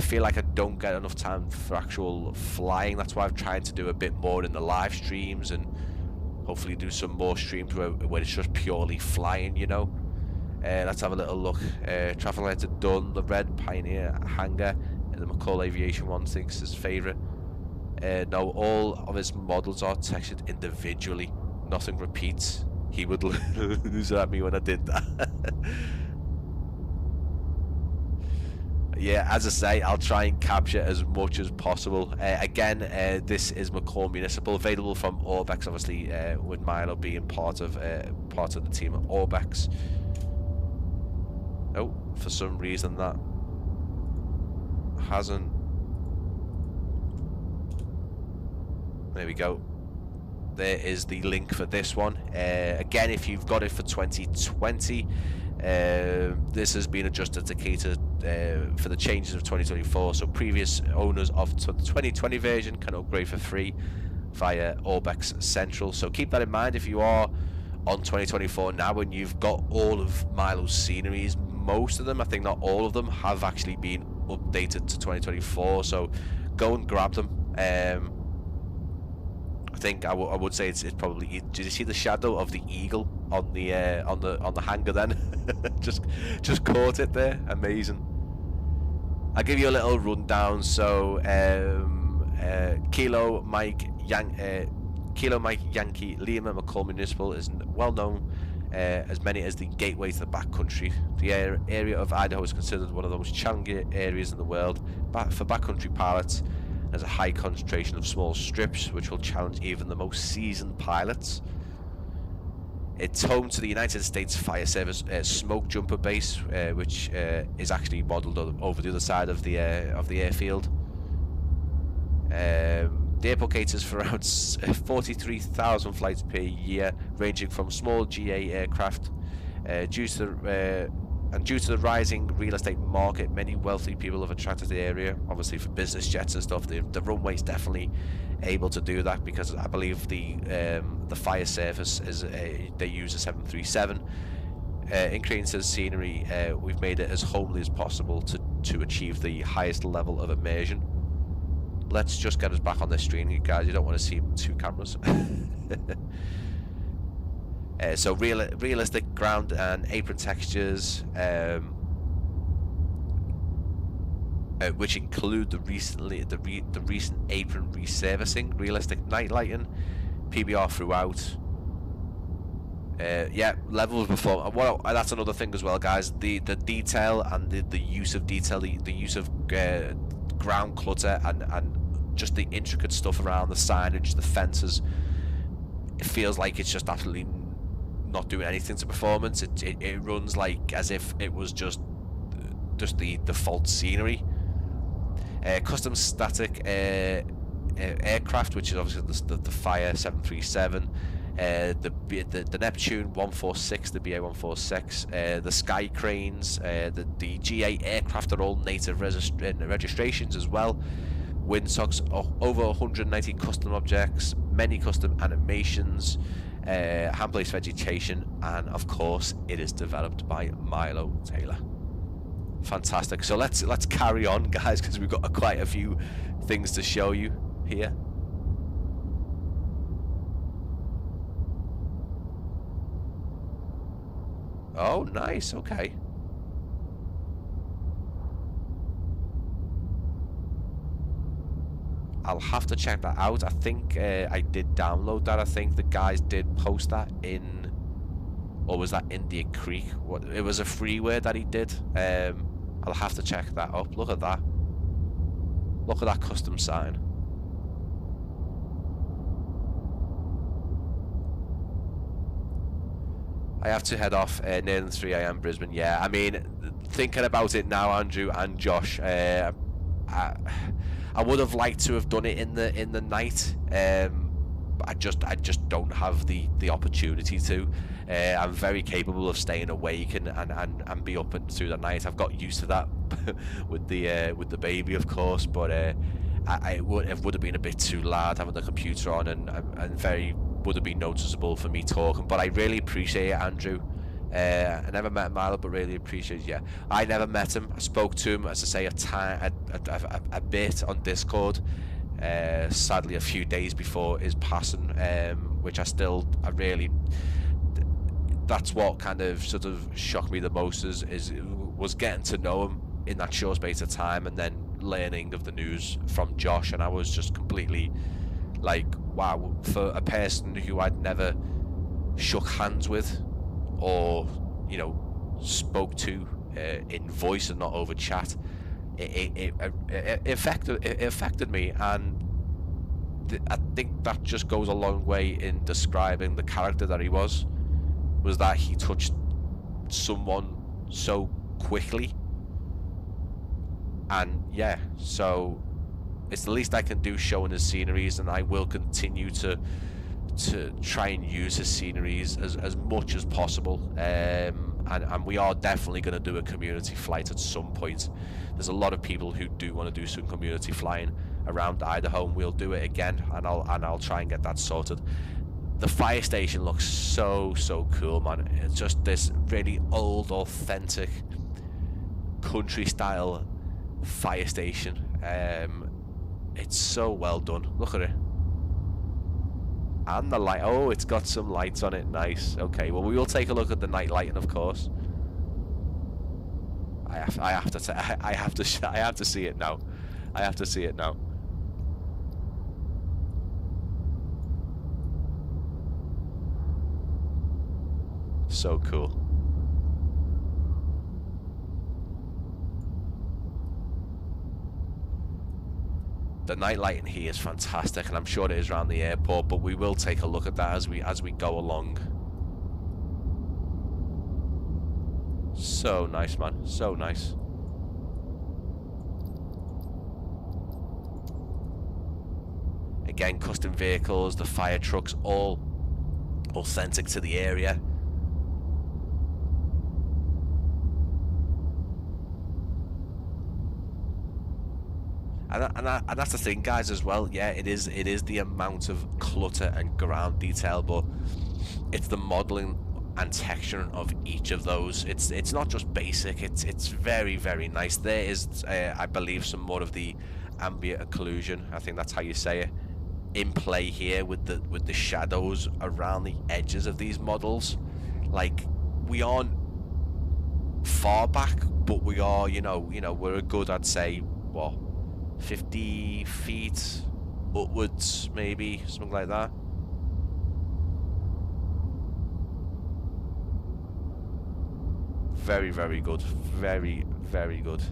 feel like I don't get enough time for actual flying. That's why I've tried to do a bit more in the live streams, and hopefully do some more streams where it's just purely flying, you know. Let's have a little look. Traffic lights are done. The red Pioneer hangar, and the McCall Aviation one thinks his favourite. No, all of his models are textured individually. Nothing repeats. He would lose at me when I did that. Yeah, as I say, I'll try and capture as much as possible. Again, this is McCall Municipal, available from Orbex, obviously, with Milo being part of the team at Orbex. Oh, for some reason that hasn't. There we go. There is the link for this one. Again, if you've got it for 2020, this has been adjusted to cater for the changes of 2024. So previous owners of the 2020 version can upgrade for free via Orbex Central. So keep that in mind if you are on 2024 now and you've got all of Milo's sceneries. Most of them, I think not all of them, have actually been updated to 2024. So go and grab them. I think I would say it's probably. Did you see the shadow of the eagle on the hangar then? just caught it there. Amazing. I'll give you a little rundown. So Kilo Mike Yankee Lima McCall Municipal is well known as many as the gateway to the backcountry. The area of Idaho is considered one of the most challenging areas in the world for backcountry pilots. There's a high concentration of small strips which will challenge even the most seasoned pilots. It's home to the United States Fire Service smoke jumper base, which is actually modelled over the other side of the airfield. The airport caters for around 43,000 flights per year, ranging from small GA aircraft. Due to the rising real estate market, many wealthy people have attracted to the area, obviously for business jets and stuff. The runway is definitely able to do that, because I believe the fire service is they use a 737. In creating the scenery, we've made it as homely as possible to achieve the highest level of immersion. Let's just get us back on this screen, you guys. You don't want to see two cameras. So realistic ground and apron textures, which include the recent apron resurfacing, realistic night lighting, PBR throughout. Yeah, level of performance. Well, that's another thing as well, guys. The detail and the use of detail, the use of ground clutter and just the intricate stuff around the signage, the fences. it feels like it's just absolutely not doing anything to performance. It runs like as if it was just the default scenery. Custom static aircraft, which is obviously the Fire 737, the Neptune 146, the BA 146, the Sky Cranes, the GA aircraft are all native registrations as well. Windsocks, over 190 custom objects, many custom animations, hand-placed vegetation, and of course it is developed by Milo Taylor. Fantastic. So let's carry on, guys, because we've got quite a few things to show you here. Oh, nice. Okay. I'll have to check that out. I think I did download that. I think the guys did post that in, or was that India Creek? What? It was a freeware that he did. I'll have to check that up. Look at that. Look at that custom sign. I have to head off near 3 AM Brisbane. Yeah, I mean, thinking about it now, Andrew and Josh, I would have liked to have done it in the night. I just don't have the opportunity to. I'm very capable of staying awake and be up and through the night. I've got used to that with the baby, of course, but it would have been a bit too loud having the computer on, and very would have been noticeable for me talking. But I really appreciate it, Andrew. I never met Milo, but really appreciate it. Yeah, I never met him. I spoke to him, as I say, a bit on Discord. Sadly, a few days before his passing, which I really. That's what kind of sort of shocked me the most was getting to know him in that short space of time, and then learning of the news from Josh, and I was just completely like, wow, for a person who I'd never shook hands with or spoke to in voice and not over chat, it affected me, and I think that just goes a long way in describing the character that he was that he touched someone so quickly. And yeah, so it's the least I can do showing his sceneries, and I will continue to try and use his sceneries as much as possible. And we are definitely going to do a community flight at some point. There's a lot of people who do want to do some community flying around Idaho, and we'll do it again, and I'll try and get that sorted. The fire station looks so cool, man. It's just this really old, authentic country style fire station. It's so well done. Look at it. And the light. Oh, it's got some lights on it. Nice. Okay, well, we will take a look at the night lighting, of course. I have to see it now. I have to see it now. So cool. The night lighting here is fantastic, and I'm sure it is around the airport, but we will take a look at that as we go along. So nice, man. So nice. Again, custom vehicles, the fire trucks, all authentic to the area. And that's the thing, guys, as well. Yeah, it is the amount of clutter and ground detail, but it's the modeling and texturing of each of those. It's not just basic. It's very nice. There is, I believe, some more of the ambient occlusion, I think that's how you say it, in play here with the shadows around the edges of these models. Like, we aren't far back, but we are, we're a good, I'd say, what, 50 feet upwards, maybe, something like that. Very good. Very good.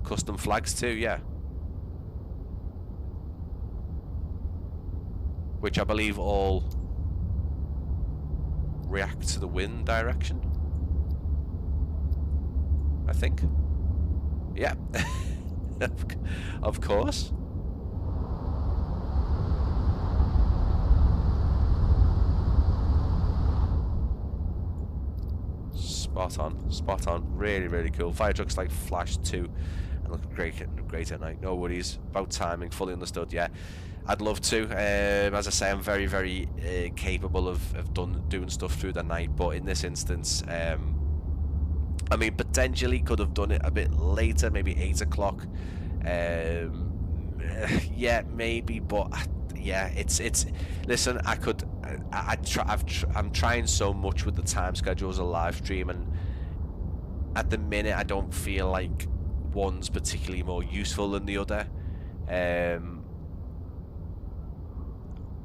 Custom flags too, yeah. Which I believe all react to the wind direction. I think. Yeah. Of course. Spot on, spot on. Really, really cool. Fire trucks like Flash 2 and look great at night. No worries about timing. Fully understood. Yeah, I'd love to. As I say, I'm very, very capable of doing stuff through the night. But in this instance, I mean, potentially could have done it a bit later, maybe 8 o'clock. Yeah, maybe, but yeah, it's. Listen, I'm trying so much with the time schedules of live stream, and at the minute I don't feel like one's particularly more useful than the other.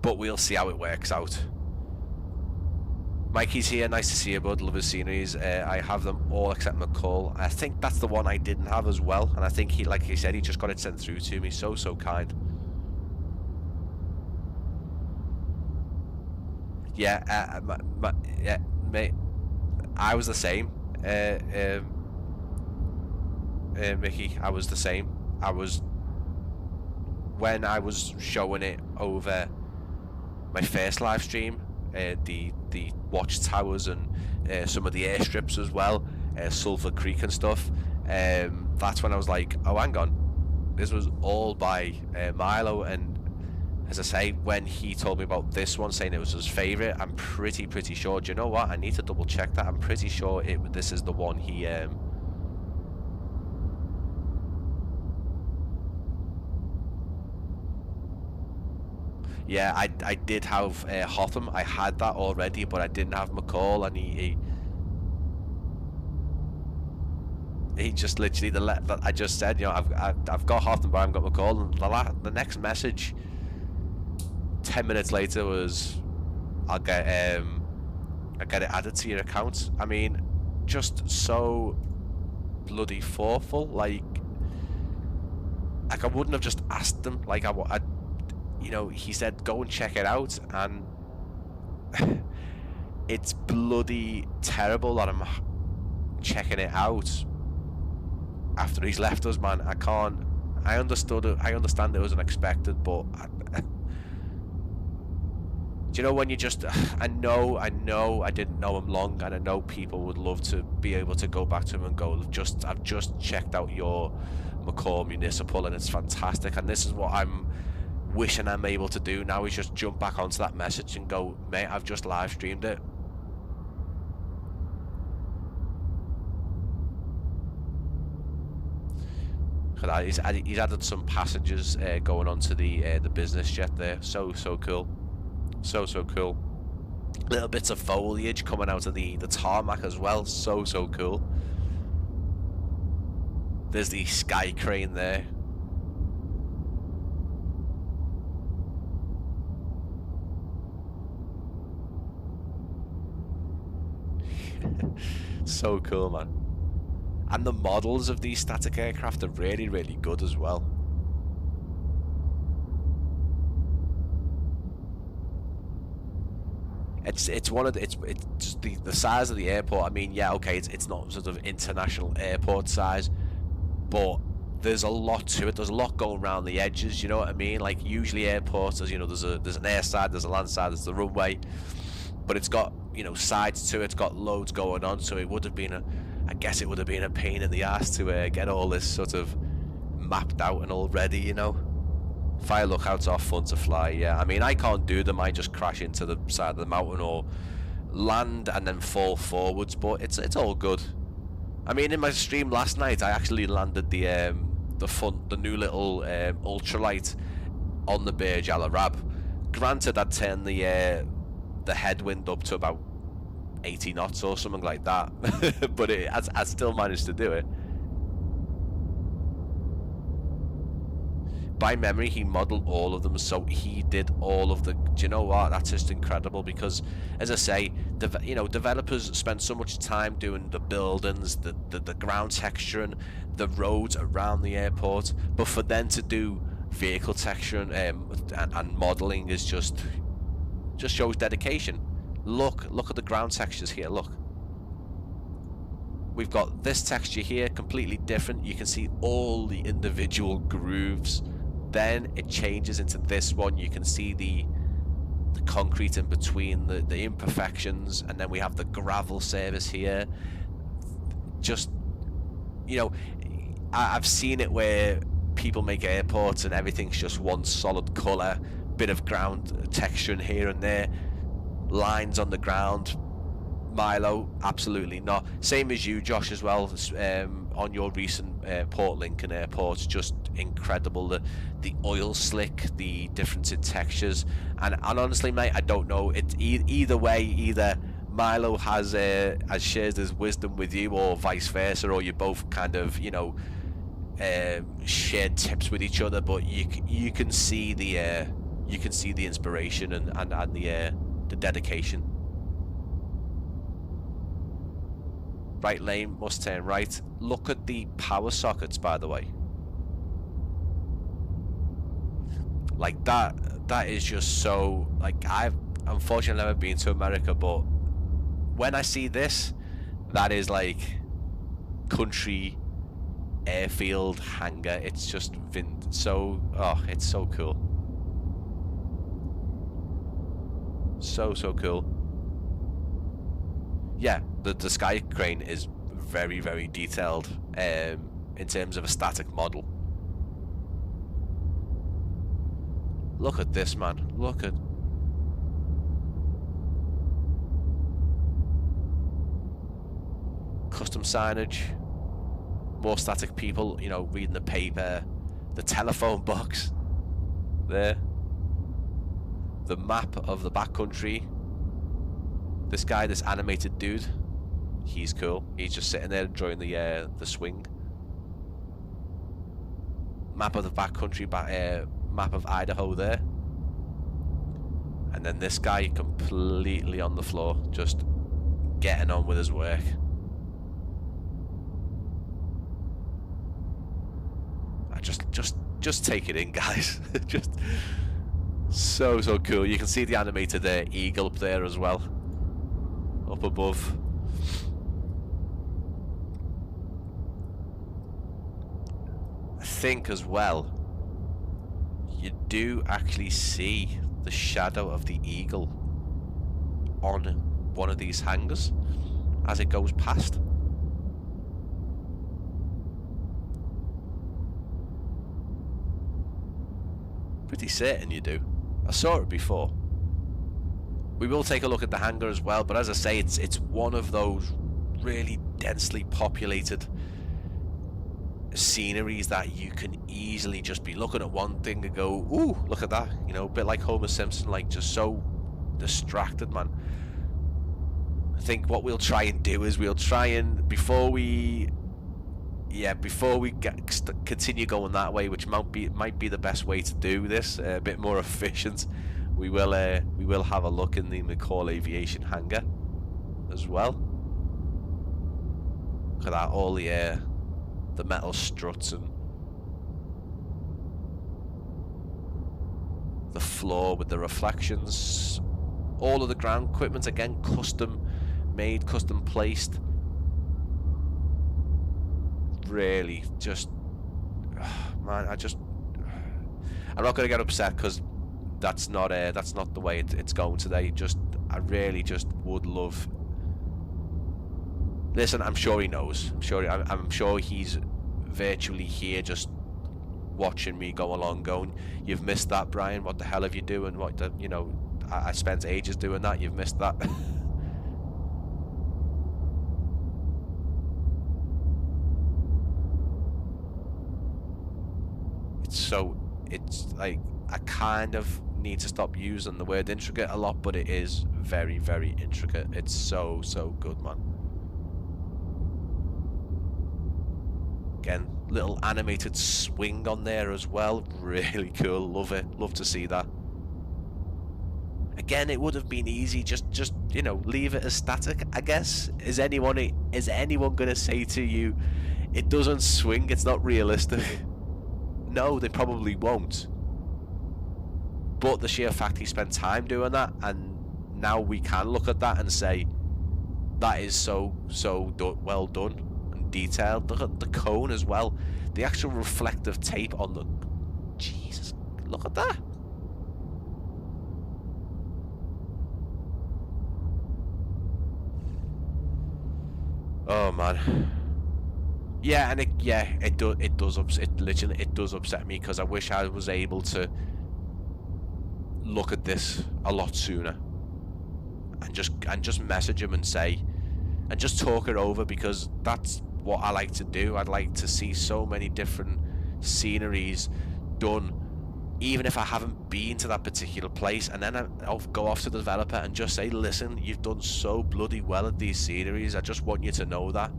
But we'll see how it works out. Mikey's here, nice to see you, bud. Love his sceneries. I have them all except McCall. I think that's the one I didn't have as well, and I think he, like he said, he just got it sent through to me. So kind. Yeah, yeah, mate. I was the same. Mickey, I was the same. When I was showing it over my first live stream, the watchtowers and some of the airstrips as well, Sulphur Creek and stuff. That's when I was like, oh, hang on, this was all by Milo. And as I say, when he told me about this one, saying it was his favourite, I'm pretty sure. Do you know what? I need to double check that. I'm pretty sure this is the one he. Yeah, I did have Hotham. I had that already, but I didn't have McCall, and he just literally I just said, you know, I've got Hotham, but I haven't got McCall. And the next message 10 minutes later was, I'll get it added to your account. I mean, just so bloody thoughtful. Like I wouldn't have just asked them. Like I you know, he said go and check it out, and it's bloody terrible that I'm checking it out after he's left us, man. I understood it. I understand it was unexpected, but do you know when you just, I know I didn't know him long, and I know people would love to be able to go back to him and go, I've just checked out your McCall Municipal and it's fantastic, and this is what I'm wishing I'm able to do now, is just jump back onto that message and go, mate, I've just live streamed it. He's added some passengers going onto the business jet there. So cool. So cool. Little bits of foliage coming out of the tarmac as well. So cool. There's the sky crane there. So cool, man. And the models of these static aircraft are really good as well. It's the size of the airport. I mean, yeah, okay, it's not sort of international airport size, but there's a lot to it. There's a lot going around the edges. You know what I mean? Like usually airports, there's an air side, there's a land side, there's the runway, but it's got, you know, sides to it. It's got loads going on. So it would have been I guess it would have been a pain in the ass to get all this sort of mapped out and all ready, you know. Fire lookouts are fun to fly, yeah. I mean, I can't do them. I just crash into the side of the mountain or land and then fall forwards, but it's all good. I mean, in my stream last night, I actually landed the new little ultralight on the Burj Al Arab. Granted, I'd turned the headwind up to about 80 knots or something like that, but I still managed to do it. By memory, he modeled all of them, so he did all of the. Do you know what? That's just incredible, because, as I say, developers spend so much time doing the buildings, the ground texture, and the roads around the airport, but for them to do vehicle texture and modeling is just shows dedication. Look at the ground textures here. Look, we've got this texture here, completely different. You can see all the individual grooves. Then it changes into this one. You can see the concrete in between, the imperfections, and then we have the gravel surface here. Just, you know, I've seen it where people make airports and everything's just one solid colour, bit of ground texture in here and there, lines on the ground. Milo, absolutely not. Same as you, Josh, as well. On your recent Port Lincoln airports, just incredible. The oil slick, the difference in textures, and honestly, mate, I don't know. It either way, either Milo has shared his wisdom with you, or vice versa, or you both kind of, you know, shared tips with each other. But you can see the inspiration and the dedication. Right lane must turn right. Look at the power sockets, by the way. Like that is just so, like, I've unfortunately never been to America, but when I see this, that is like country airfield hangar. It's just been so, oh, it's so cool. So cool. Yeah, the sky crane is very, very detailed in terms of a static model. Look at this, man. Look at... custom signage. More static people, you know, reading the paper. The telephone box. There. The map of the backcountry. This guy, this animated dude, he's cool. He's just sitting there enjoying the swing. Map of the backcountry, map of Idaho there. And then this guy completely on the floor, just getting on with his work. Just take it in, guys. Just so cool. You can see the animated eagle up there as well. Up above. I think as well, you do actually see the shadow of the eagle on one of these hangars as it goes past. Pretty certain you do. I saw it before. We will take a look at the hangar as well, but as I say, it's one of those really densely populated sceneries that you can easily just be looking at one thing and go, ooh, look at that, you know, a bit like Homer Simpson, like just so distracted, man. I think what we'll try and do is we'll try and, before we continue going that way, which might be the best way to do this, a bit more efficient, we will have a look in the McCall Aviation hangar as well. Look at that, all the metal struts and the floor with the reflections. All of the ground equipment, again, custom made, custom placed. Really, just, man, I'm not going to get upset because that's not the way it's going today. I really just would love. Listen, I'm sure he knows. I'm sure he's virtually here, just watching me go along, going, "You've missed that, Brian. What the hell have you doing? You know, I spent ages doing that. You've missed that." It's like, I kind of need to stop using the word intricate a lot, but it is very, very intricate. It's so good, man. Again, little animated swing on there as well. Really cool. Love it. Love to see that. Again, it would have been easy, just you know, leave it as static, I guess. Is anyone gonna say to you, it doesn't swing, it's not realistic? No, they probably won't. But the sheer fact he spent time doing that and now we can look at that and say that is so well done and detailed. Look at the cone as well, the actual reflective tape on the, Jesus, look at that. Oh man. Yeah, and it does upset me, because I wish I was able to look at this a lot sooner and just message him and say, and just talk it over, because that's what I like to do. I'd like to see so many different sceneries done, even if I haven't been to that particular place, and then I'll go off to the developer and just say, listen, you've done so bloody well at these sceneries, I just want you to know that.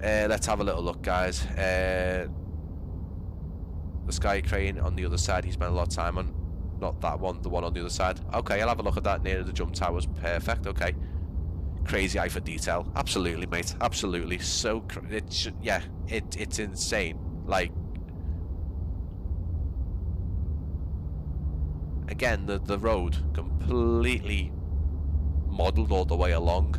Let's have a little look, guys. The sky crane on the other side, he spent a lot of time on. Not that one, the one on the other side. Okay, I'll have a look at that near the jump towers. Perfect, okay. Crazy eye for detail. Absolutely, mate. Absolutely. So, it's insane. Like, again, the road completely modelled all the way along.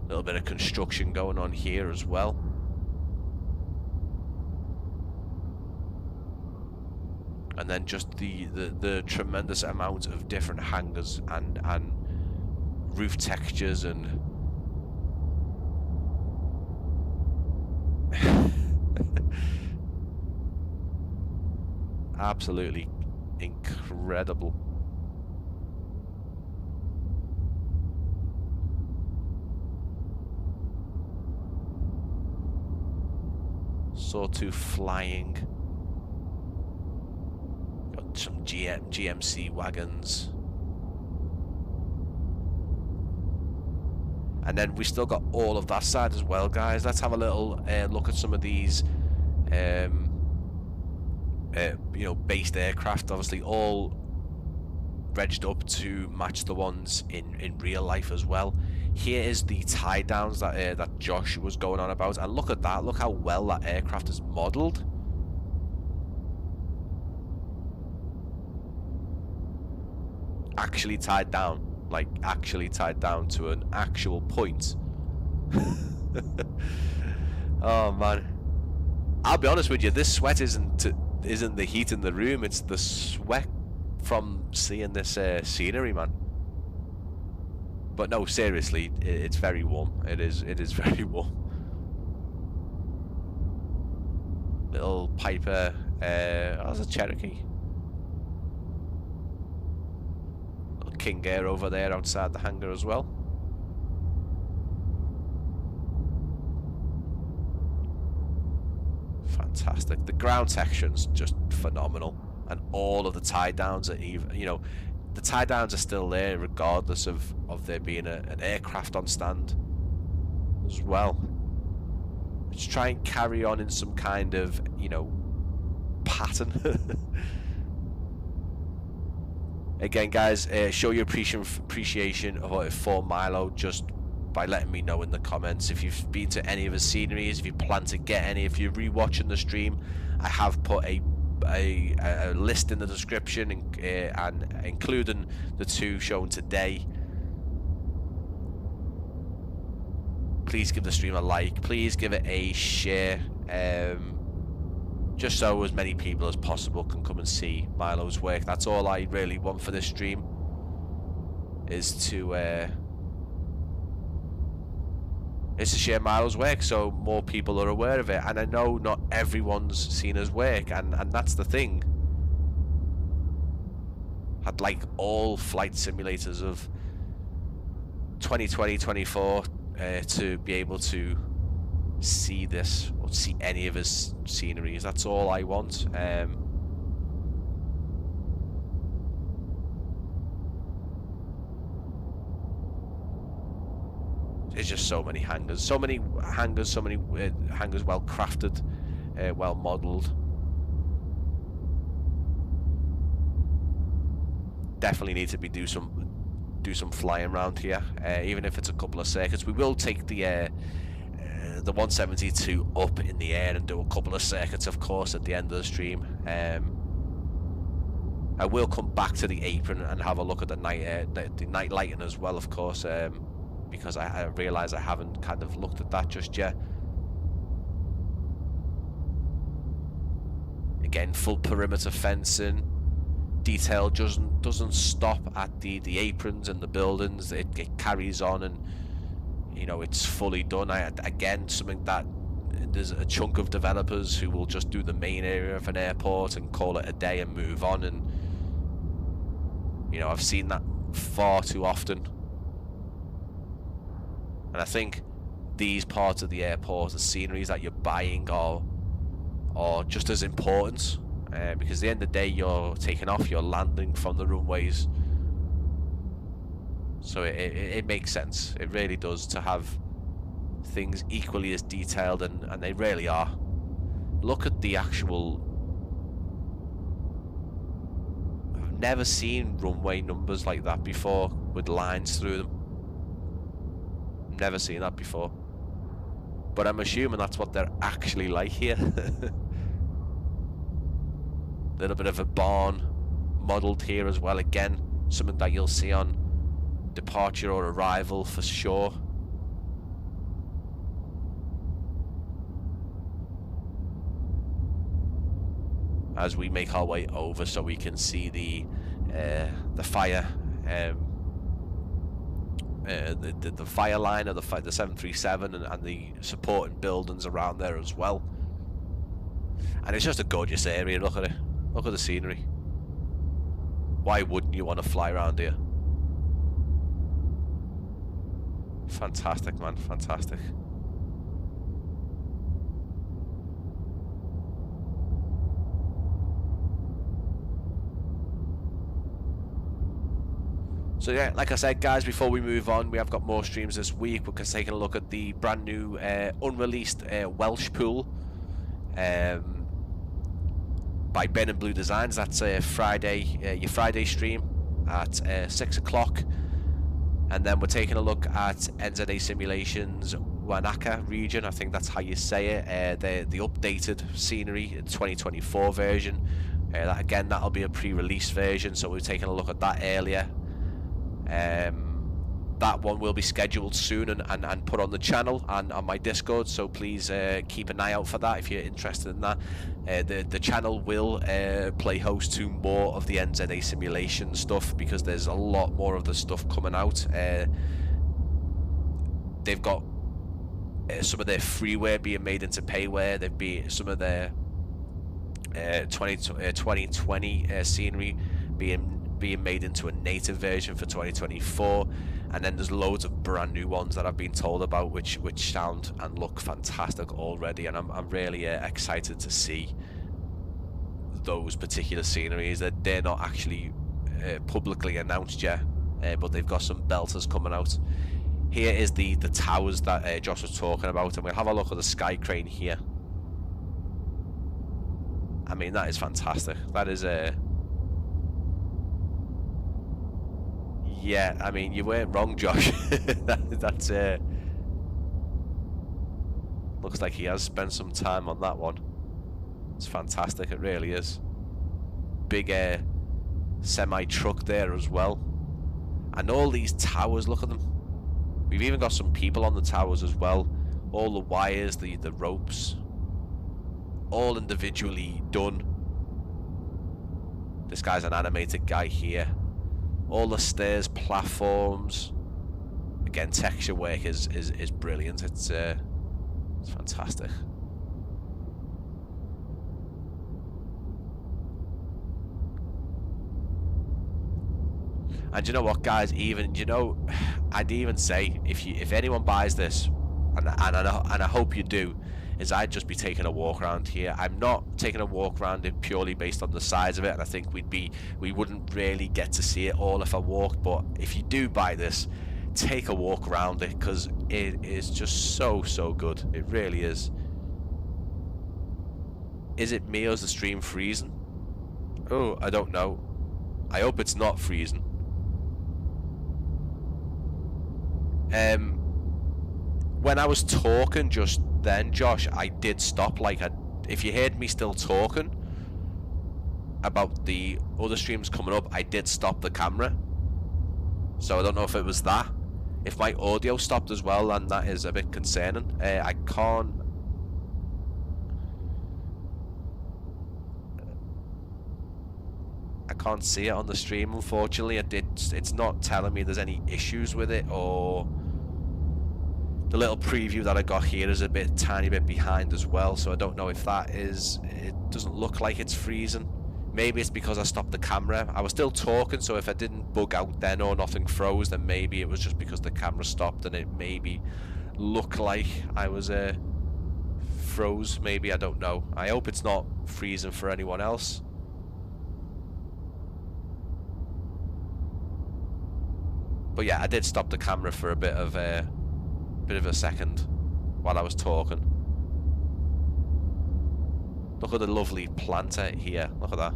Little bit of construction going on here as well. And then just the tremendous amount of different hangars and roof textures and absolutely incredible. Sawtooth flying. Got some GMC wagons. And then we still got all of that side as well, guys. Let's have a little look at some of these you know, based aircraft, obviously all regged up to match the ones in real life as well. Here is the tie downs that that Josh was going on about, and look at that, look how well that aircraft is modelled. Actually tied down, like actually tied down to an actual point. Oh man, I'll be honest with you, this sweat isn't the heat in the room, it's the sweat from seeing this scenery, man. But no, seriously, it's very warm. It is very warm. Little Piper, oh, that's a Cherokee. Little King Air over there outside the hangar as well. Fantastic. The ground section's just phenomenal, and all of the tie downs are even, you know, the tie downs are still there regardless of there being an aircraft on stand as well. Let's try and carry on in some kind of, you know, pattern. Again, guys, show your appreciation for Milo just by letting me know in the comments if you've been to any of his sceneries, if you plan to get any, if you're rewatching the stream. I have put a list in the description, and including the two shown today. Please give the stream a like, please give it a share, just so as many people as possible can come and see Milo's work. That's all I really want for this stream, is to share Milo's work so more people are aware of it. And I know not everyone's seen his work, and that's the thing. I'd like all flight simulators of 2020, 24 to be able to see this, or see any of his sceneries. That's all I want. There's just so many hangars, so many hangars well crafted, well modelled. definitely need to do some flying around here, even if it's a couple of circuits. We will take the 172 up in the air and do a couple of circuits, of course, at the end of the stream. I will come back to the apron and have a look at the night lighting as well, of course, because I realise I haven't kind of looked at that just yet. Again, full perimeter fencing. Detail doesn't stop at the aprons and the buildings. It carries on, and you know, it's fully done. Again, something that there's a chunk of developers who will just do the main area of an airport and call it a day and move on, and you know, I've seen that far too often. And I think these parts of the airport, the sceneries that you're buying, are just as important, because at the end of the day, you're taking off, you're landing from the runways. So it makes sense. It really does, to have things equally as detailed, and they really are. Look at the actual... I've never seen runway numbers like that before, with lines through them. Never seen that before. But I'm assuming that's what they're actually like here. Little bit of a barn modelled here as well. Again, something that you'll see on departure or arrival for sure. As we make our way over, so we can see the fire, the fire line of the 737 and the supporting buildings around there as well. And it's just a gorgeous area. Look at it. Look at the scenery. Why wouldn't you want to fly around here? Fantastic, man. Fantastic. So yeah, like I said, guys, before we move on, we have got more streams this week. We're taking a look at the brand new unreleased Welsh pool by Ben and Blue Designs. That's Friday, your Friday stream at 6 o'clock. And then we're taking a look at NZA Simulations Wanaka region. I think that's how you say it. The updated scenery 2024 version. That, again, that'll be a pre-release version, so we're taking a look at that earlier. That one will be scheduled soon and put on the channel and on my Discord, so please keep an eye out for that if you're interested in that. The channel will play host to more of the NZA simulation stuff, because there's a lot more of the stuff coming out. They've got some of their freeware being made into payware. They've been some of their 2020 scenery being made into a native version for 2024, and then there's loads of brand new ones that I've been told about, which sound and look fantastic already, and I'm really excited to see those particular sceneries. That they're not actually publicly announced yet, but they've got some belters coming out. Here is the towers that Josh was talking about, and we'll have a look at the sky crane here. I mean, that is fantastic. That is yeah, I mean, you weren't wrong, Josh. That's looks like he has spent some time on that one. It's fantastic, it really is. Big semi-truck there as well. And all these towers, look at them. We've even got some people on the towers as well. All the wires, the ropes, all individually done. This guy's an animated guy here. All the stairs, platforms. Again, texture work is brilliant. It's fantastic. And you know what, guys? Even, you know, I'd even say if anyone buys this, and I hope you do, is I'd just be taking a walk around here. I'm not taking a walk around it purely based on the size of it, and I think we wouldn't really get to see it all if I walked. But if you do buy this, take a walk around it, because it is just so good. It really is. Is it me or is the stream freezing? Oh, I don't know. I hope it's not freezing. When I was talking just then, Josh, I did stop. Like, if you heard me still talking about the other streams coming up, I did stop the camera. So I don't know if it was that. If my audio stopped as well, then that is a bit concerning. I can't see it on the stream, unfortunately. It's not telling me there's any issues with it, or the little preview that I got here is a tiny bit behind as well, so I don't know if that is, it doesn't look like it's freezing. Maybe it's because I stopped the camera. I was still talking, so if I didn't bug out then or nothing froze, then maybe it was just because the camera stopped and it maybe looked like I was froze. Maybe, I don't know. I hope it's not freezing for anyone else. But yeah, I did stop the camera for a bit of a second while I was talking. Look at the lovely planter here. Look at that.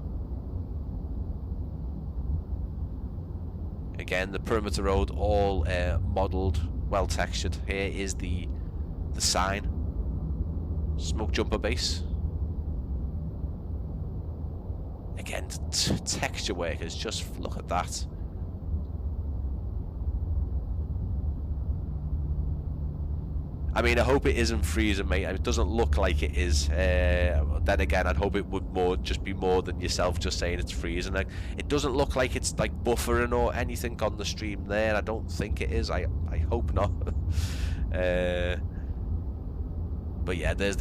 Again, the perimeter road, all modelled, well textured. Here is the sign. Smoke jumper base. Again, texture work is just, look at that. I mean, I hope it isn't freezing, mate. It doesn't look like it is. Then again, I'd hope it would just be more than yourself just saying it's freezing. Like, it doesn't look like it's like buffering or anything on the stream there. I don't think it is. I hope not. But yeah, there's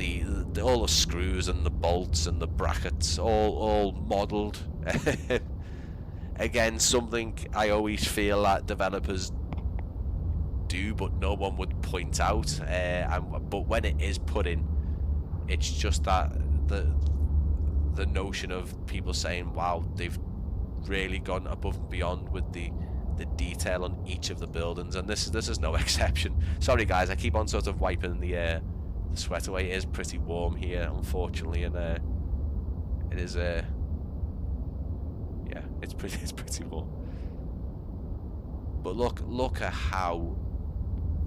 all the screws and the bolts and the brackets, all modelled. Again, something I always feel that developers do, but no one would point out. But when it is put in, it's just that the notion of people saying, wow, they've really gone above and beyond with the detail on each of the buildings, and this is no exception. Sorry guys, I keep on sort of wiping the sweat away. It is pretty warm here, unfortunately, and it is yeah, it's pretty warm. But look at how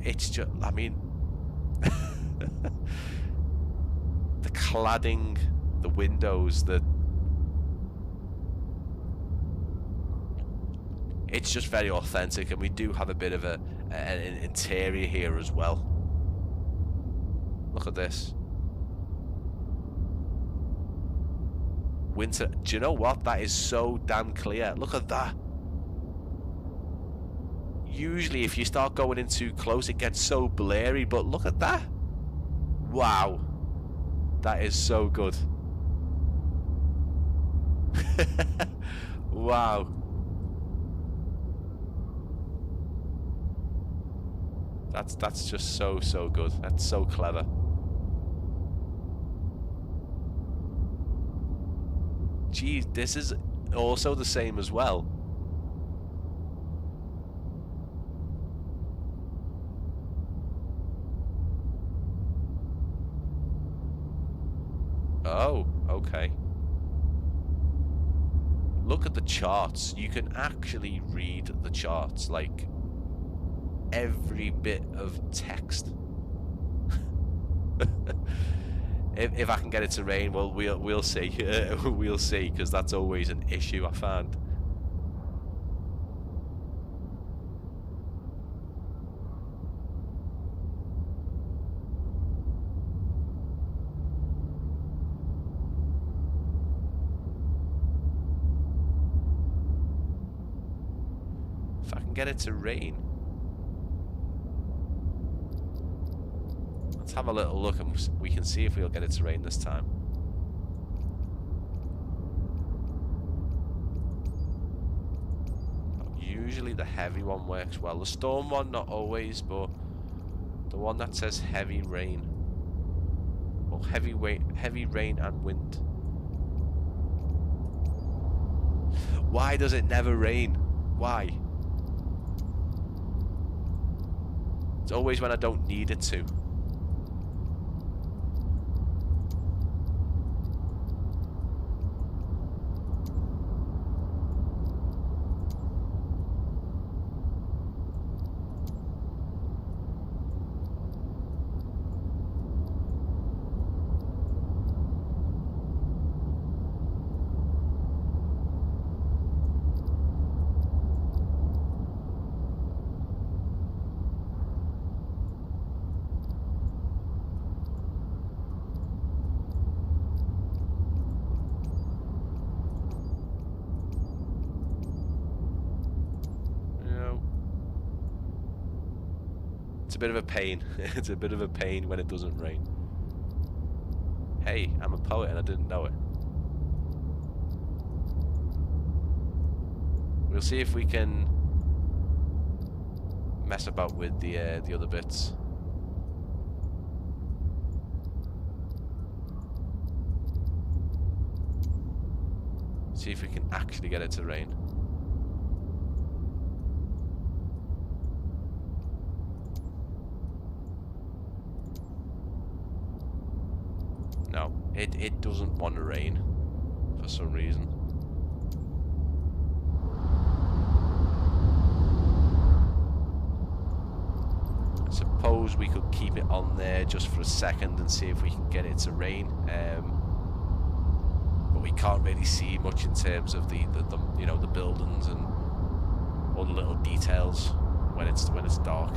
it's just, I mean, the cladding, the windows, it's just very authentic, and we do have a bit of an interior here as well. Look at this. Winter, do you know what? That is so damn clear. Look at that. Usually if you start going in too close, it gets so blurry, but look at that. Wow. That is so good. Wow. That's just so good. That's so clever. Geez, this is also the same as well. Oh, okay. Look at the charts. You can actually read the charts, like every bit of text. If I can get it to rain, well, we'll see. We'll see, because that's always an issue I find. If I can get it to rain. Let's have a little look and we can see if we'll get it to rain this time. Usually the heavy one works well. The storm one, not always, but the one that says heavy rain. Or heavy rain and wind. Why does it never rain? Why? It's always when I don't need it to. It's a bit of a pain. It's a bit of a pain when it doesn't rain. Hey, I'm a poet and I didn't know it. We'll see if we can mess about with the other bits. See if we can actually get it to rain. No, it doesn't want to rain for some reason. I suppose we could keep it on there just for a second and see if we can get it to rain. But we can't really see much in terms of the you know, the buildings and all the little details when it's dark.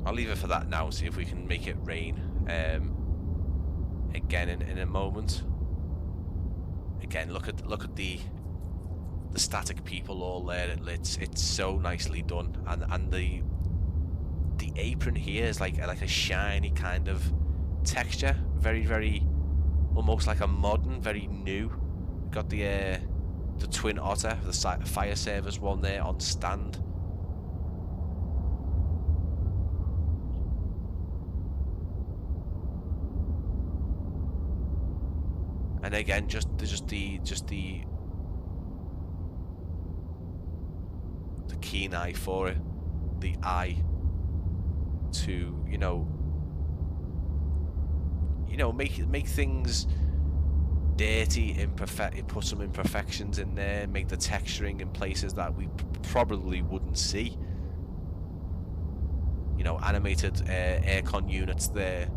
I'll leave it for that now, see if we can make it rain again in a moment. Again, look at the static people all there. It's so nicely done, and the apron here is like a shiny kind of texture, very almost like a modern, very new. We've got the Twin Otter, the fire service one there on stand. And again, just the keen eye for it, the eye to you know make things dirty, put some imperfections in there, make the texturing in places that we probably wouldn't see. You know, animated aircon units there,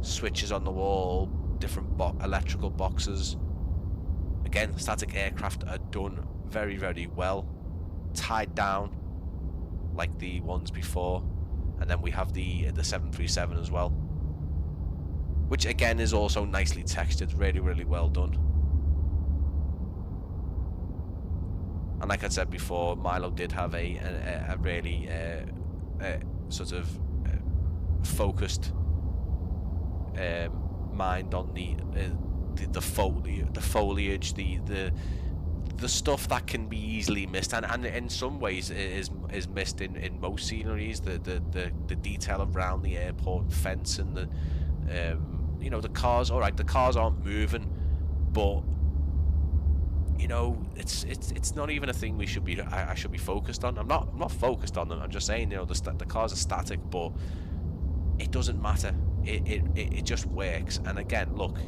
switches on the wall, different electrical boxes. Again, static aircraft are done very well, tied down like the ones before. And then we have the 737 as well, which again is also nicely textured, really well done. And like I said before, Milo did have a really sort of focused mind on the foliage, the stuff that can be easily missed, and in some ways is missed in most sceneries. The detail around the airport fence and the you know, the cars. All right, the cars aren't moving, but you know, it's not even a thing I should be focused on. I'm not focused on them. I'm just saying, you know, the cars are static, but it doesn't matter. It just works. And again, look,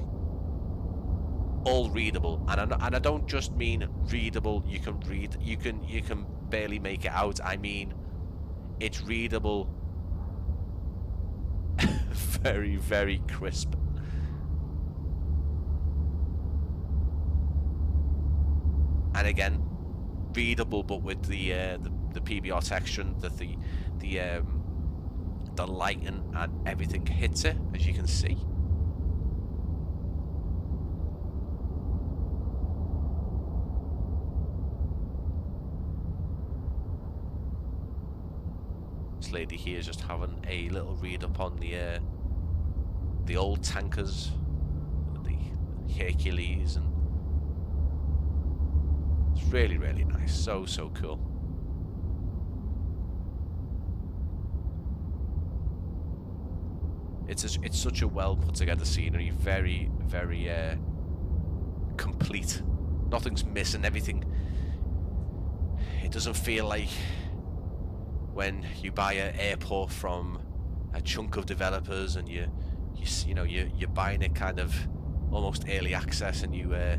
all readable, and I don't just mean readable. You can read, you can barely make it out. I mean, it's readable, very crisp. And again, readable, but with the PBR texture, the lighting and everything hits it, as you can see. This lady here is just having a little read up on the old tankers, the Hercules, and it's really nice. So cool. It's such a well put together scenery, very complete. Nothing's missing, everything. It doesn't feel like when you buy an airport from a chunk of developers and you're buying it kind of almost early access, and you're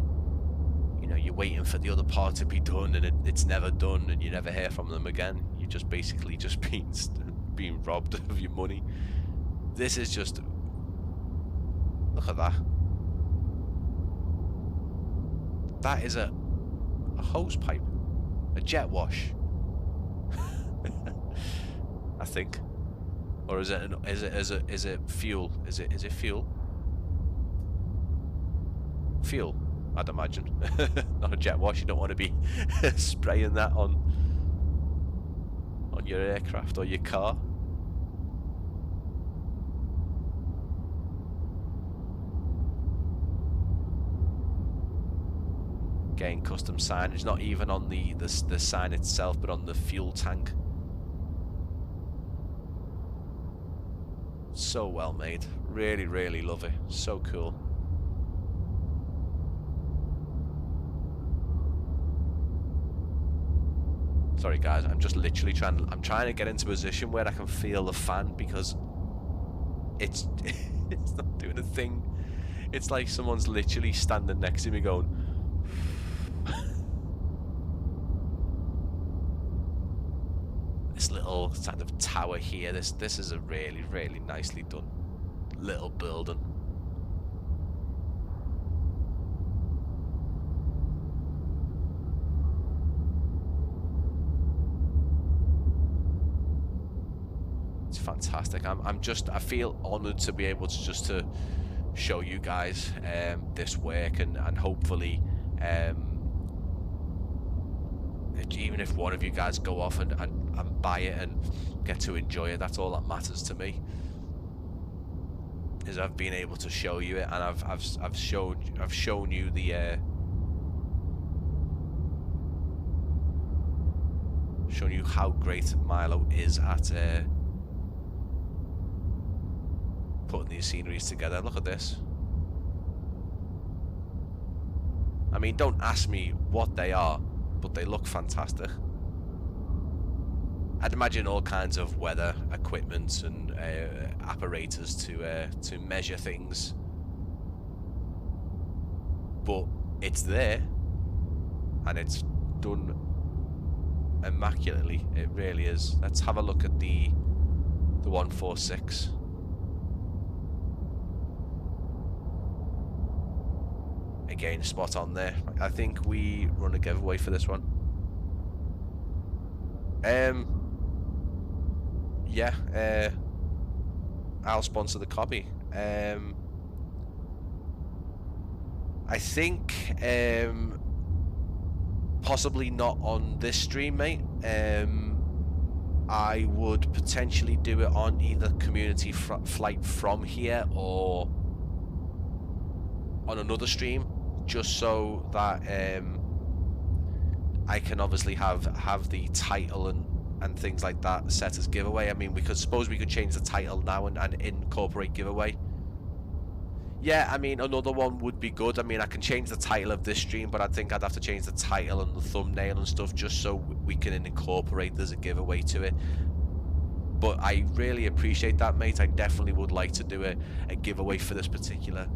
waiting for the other part to be done, and it's never done, and you never hear from them again. You're just basically just being robbed of your money. This is just, look at that. That is a hose pipe, a jet wash. I think, or is it fuel? Is it fuel? Fuel, I'd imagine. Not a jet wash. You don't want to be spraying that on your aircraft or your car. Getting custom signage, not even on the sign itself, but on the fuel tank. So well made. Really, really love it. So cool. Sorry guys, I'm just literally trying to get into a position where I can feel the fan, because it's it's not doing a thing. It's like someone's literally standing next to me going this little kind of tower here, this is a really, really nicely done little building. It's fantastic. I feel honored to be able to just to show you guys this work, and hopefully even if one of you guys go off and buy it and get to enjoy it, that's all that matters to me. Is I've been able to show you it, and I've shown you the shown you how great Milo is at putting these sceneries together. Look at this. I mean, don't ask me what they are, but they look fantastic. I'd imagine all kinds of weather equipment and apparatus to measure things, but it's there and it's done immaculately. It really is. Let's have a look at the 146. Again, spot on there. I think we run a giveaway for this one. Yeah, I'll sponsor the copy. I think possibly not on this stream, mate. I would potentially do it on either community flight from here or on another stream, just so that I can obviously have the title and things like that set as giveaway. I mean, we could change the title now and incorporate giveaway. Yeah, I mean, another one would be good. I mean, I can change the title of this stream, but I think I'd have to change the title and the thumbnail and stuff just so we can incorporate there's a giveaway to it. But I really appreciate that, mate. I definitely would like to do a giveaway for this particular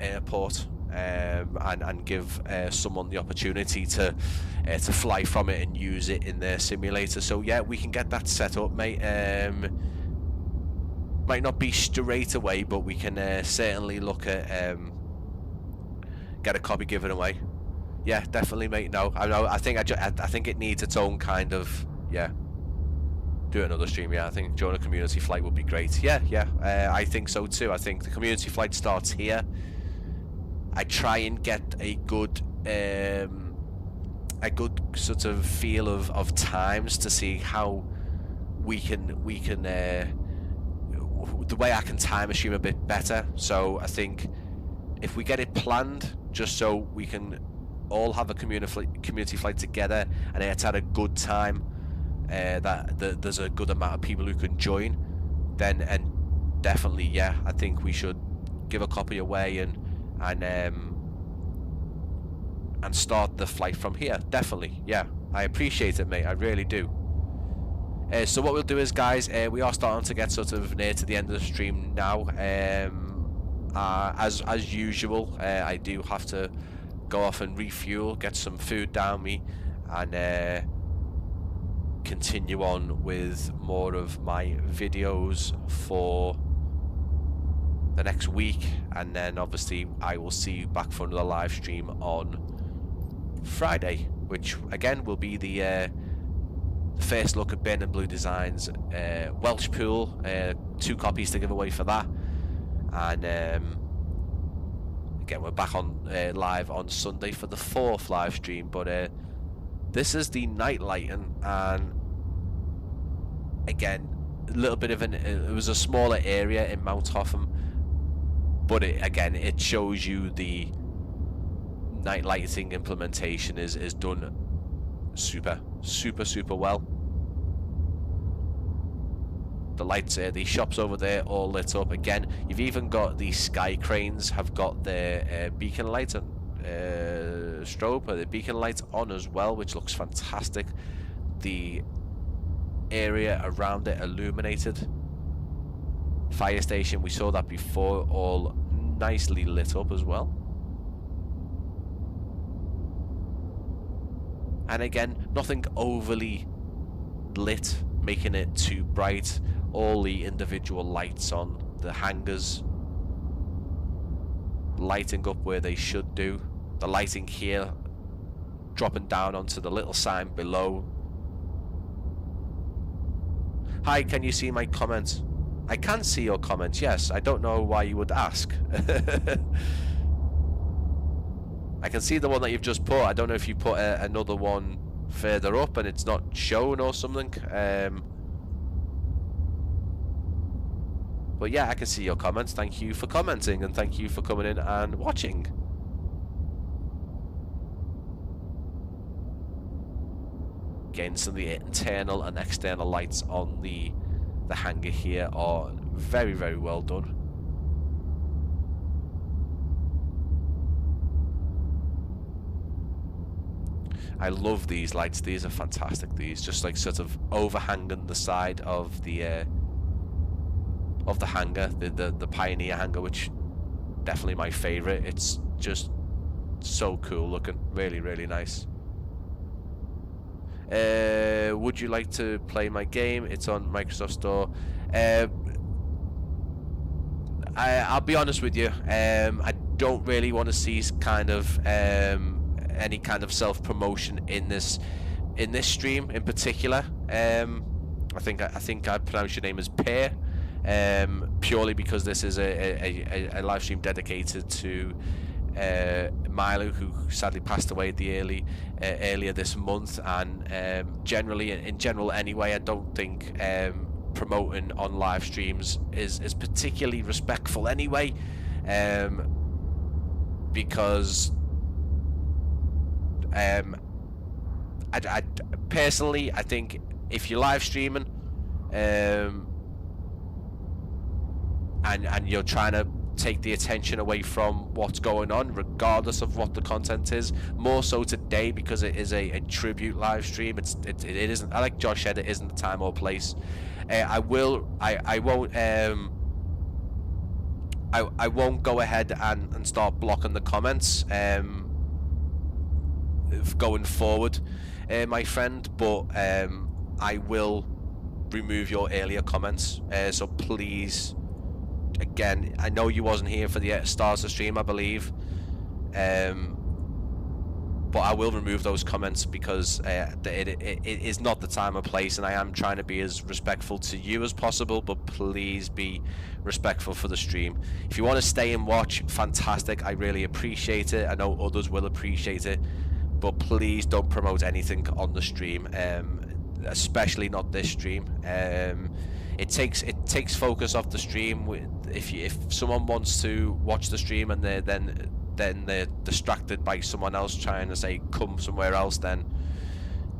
airport, and give someone the opportunity to fly from it and use it in their simulator. So yeah, we can get that set up, mate. Might not be straight away, but we can certainly look at get a copy given away. Yeah, definitely, mate. No, I think it needs its own kind of, yeah. Do another stream. Yeah, I think join a community flight would be great. Yeah, I think so too. I think the community flight starts here. I try and get a good sort of feel of times to see how we can the way I can time a stream a bit better. So I think if we get it planned, just so we can all have a community flight together and it's at a good time, that there's a good amount of people who can join, then definitely, yeah, I think we should give a copy away and start the flight from here. Definitely, yeah, I appreciate it, mate. I really do. So what we'll do is, guys, we are starting to get sort of near to the end of the stream now. As usual, I do have to go off and refuel, get some food down me, and continue on with more of my videos for the next week, and then obviously I will see you back for another live stream on Friday, which again will be the first look at Burn and Blue Designs Welsh pool. 2 copies to give away for that, and again we're back on live on Sunday for the 4th live stream. But this is the night lighting, and again a little bit of it was a smaller area in Mount Hotham, but it shows you the night lighting implementation is done super well. The lights, the shops over there all lit up. Again, you've even got the sky cranes have got their beacon light and strobe, or the beacon light on as well, which looks fantastic. The area around it illuminated. Fire station, we saw that before, all nicely lit up as well. And again, nothing overly lit, making it too bright. All the individual lights on the hangars lighting up where they should do. The lighting here dropping down onto the little sign below. Hi, can you see my comments? I can see your comments, yes. I don't know why you would ask. I can see the one that you've just put. I don't know if you put another one further up and it's not shown or something. But yeah, I can see your comments. Thank you for commenting, and thank you for coming in and watching. Again, some of the internal and external lights on the hangar here are very well done. I love these lights. These are fantastic. These just like sort of overhanging the side of the hangar, the Pioneer hangar, which definitely my favorite. It's just so cool looking. Really nice. Would you like to play my game? It's on Microsoft Store. I'll be honest with you. I don't really want to see kind of any kind of self-promotion in this stream in particular. I think I pronounced your name as Pear, purely because this is a live stream dedicated to Milo, who sadly passed away at the earlier this month, and in general anyway, I don't think promoting on live streams is particularly respectful anyway, because I personally, I think if you're live streaming and you're trying to take the attention away from what's going on, regardless of what the content is, more so today because it is a tribute live stream, it isn't, I like Josh said, it isn't the time or place. I won't go ahead and start blocking the comments going forward, my friend, but I will remove your earlier comments, so please, again, I know you wasn't here for the start of the stream, I believe, but I will remove those comments because it is not the time or place, and I am trying to be as respectful to you as possible, but please be respectful for the stream. If you want to stay and watch, fantastic, I really appreciate it. I know others will appreciate it, but please don't promote anything on the stream, especially not this stream. It takes focus off the stream. If someone wants to watch the stream and then they're distracted by someone else trying to say come somewhere else, then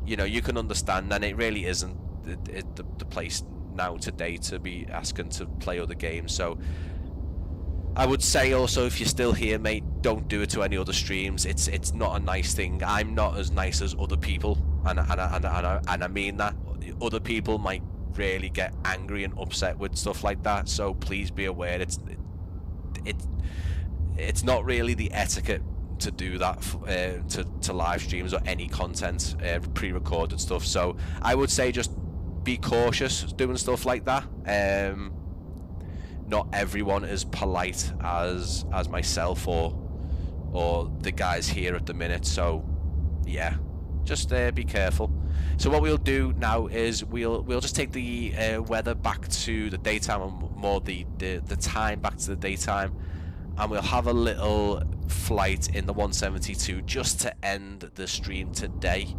you can understand, and it really isn't the place now today to be asking to play other games. So I would say also, if you're still here, mate, don't do it to any other streams. It's not a nice thing. I'm not as nice as other people, and I mean that. Other people might really get angry and upset with stuff like that, so please be aware. It's not really the etiquette to do that to live streams or any content, pre-recorded stuff. So I would say just be cautious doing stuff like that. not everyone is polite as myself or the guys here at the minute. So yeah, just be careful. So what we'll do now is we'll just take the weather back to the daytime, and more the time back to the daytime, and we'll have a little flight in the 172 just to end the stream today.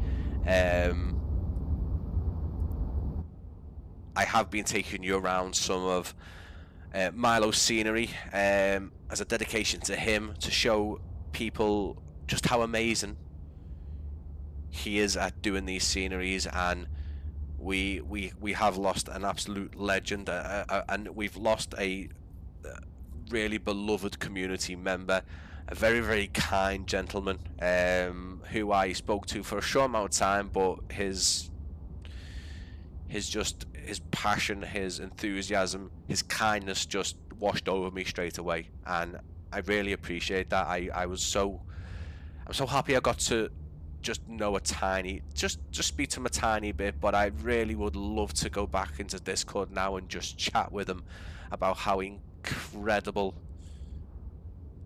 I have been taking you around some of Milo's scenery as a dedication to him, to show people just how amazing he is at doing these sceneries. And we have lost an absolute legend, and we've lost a really beloved community member, a very, very kind gentleman, who I spoke to for a short amount of time, but his passion, his enthusiasm, his kindness just washed over me straight away, and I really appreciate that. I'm so happy I got to just know just speak to him a tiny bit, but I really would love to go back into Discord now and just chat with him about how incredible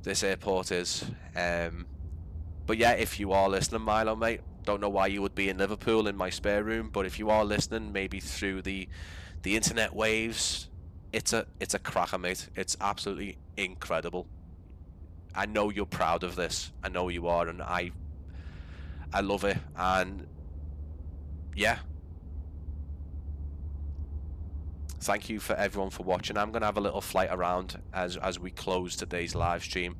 this airport is. But yeah, if you are listening, Milo, mate, don't know why you would be in Liverpool in my spare room, but if you are listening, maybe through the internet waves, it's a cracker, mate. It's absolutely incredible. I know you're proud of this. I know you are, and I love it. And yeah, thank you for everyone for watching. I'm gonna have a little flight around as we close today's live stream.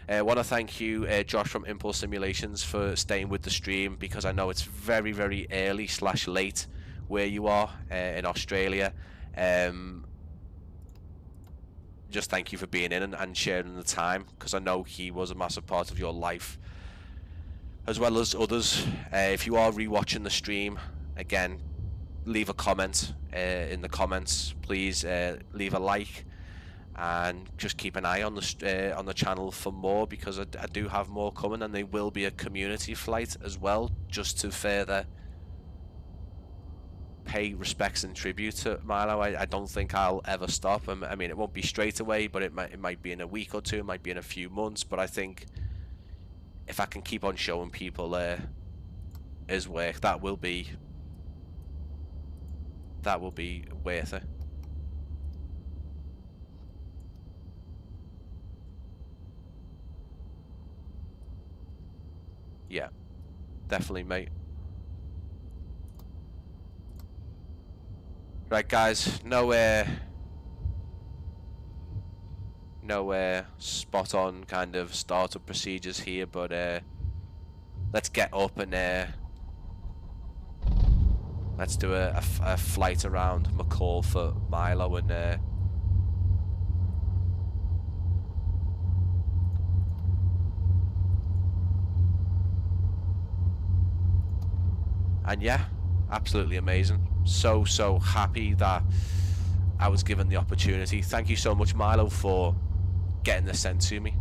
I want to thank you, Josh from Impulse Simulations, for staying with the stream, because I know it's very, very early / late where you are in Australia. Just thank you for being in and sharing the time, because I know he was a massive part of your life as well as others. If you are rewatching the stream, again, leave a comment in the comments, please. Leave a like, and just keep an eye on the channel for more, because I do have more coming, and there will be a community flight as well, just to further pay respects and tribute to Milo. I don't think I'll ever stop. I mean, it won't be straight away, but it might be in a week or two, it might be in a few months, but I think if I can keep on showing people his work, that will be worth it. Yeah, definitely, mate. Right, guys, no spot on kind of startup procedures here, but let's get up and let's do a flight around McCall for Milo, and yeah, absolutely amazing. So happy that I was given the opportunity. Thank you so much, Milo, for getting this sent to me.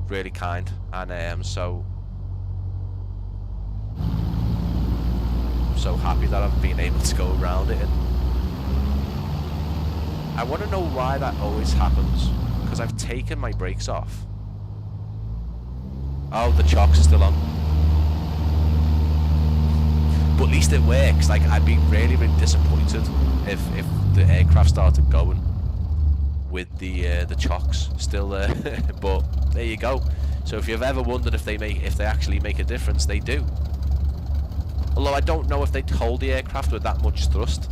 Really kind, and I am so happy that I've been able to go around it. And I want to know why that always happens, because I've taken my brakes off. Oh, the chocks are still on. But at least it works. Like, I'd be really, really disappointed if the aircraft started going with the chocks still there. But there you go. So if you've ever wondered if they actually make a difference, they do. Although I don't know if they'd hold the aircraft with that much thrust.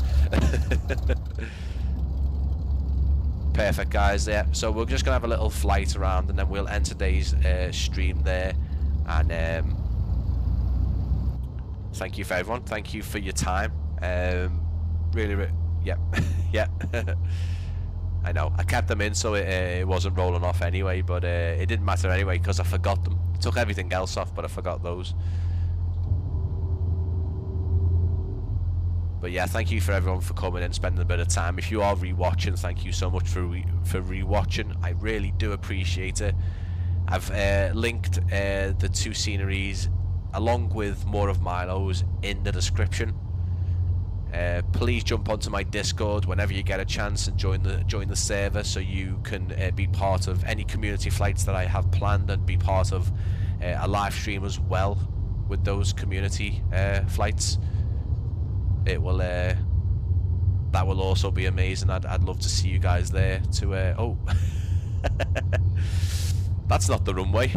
Perfect, guys. Yeah, so we're just gonna have a little flight around, and then we'll end today's stream there. And thank you for everyone. Thank you for your time. Really, yeah, yeah. I know. I kept them in so it wasn't rolling off anyway, but it didn't matter anyway because I forgot them. I took everything else off, but I forgot those. But yeah, thank you for everyone for coming and spending a bit of time. If you are rewatching, thank you so much for rewatching. I really do appreciate it. I've linked the two sceneries along with more of Milo's in the description. Please jump onto my Discord whenever you get a chance and join the server, so you can be part of any community flights that I have planned, and be part of a live stream as well with those community flights. It will that will also be amazing. I'd love to see you guys there to oh that's not the runway.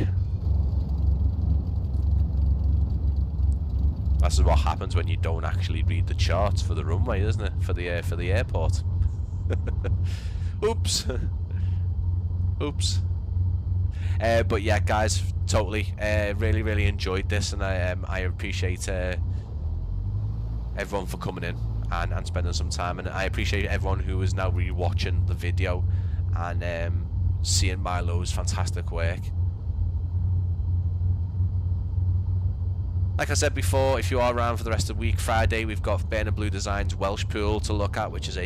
That's what happens when you don't actually read the charts for the runway, isn't it? For the airport. Oops. Oops. But yeah, guys, totally. Really enjoyed this, and I appreciate everyone for coming in and spending some time, and I appreciate everyone who is now re-watching the video and seeing Milo's fantastic work. Like I said before, if you are around for the rest of the week, Friday we've got Burn and Blue Designs Welsh Pool to look at, which is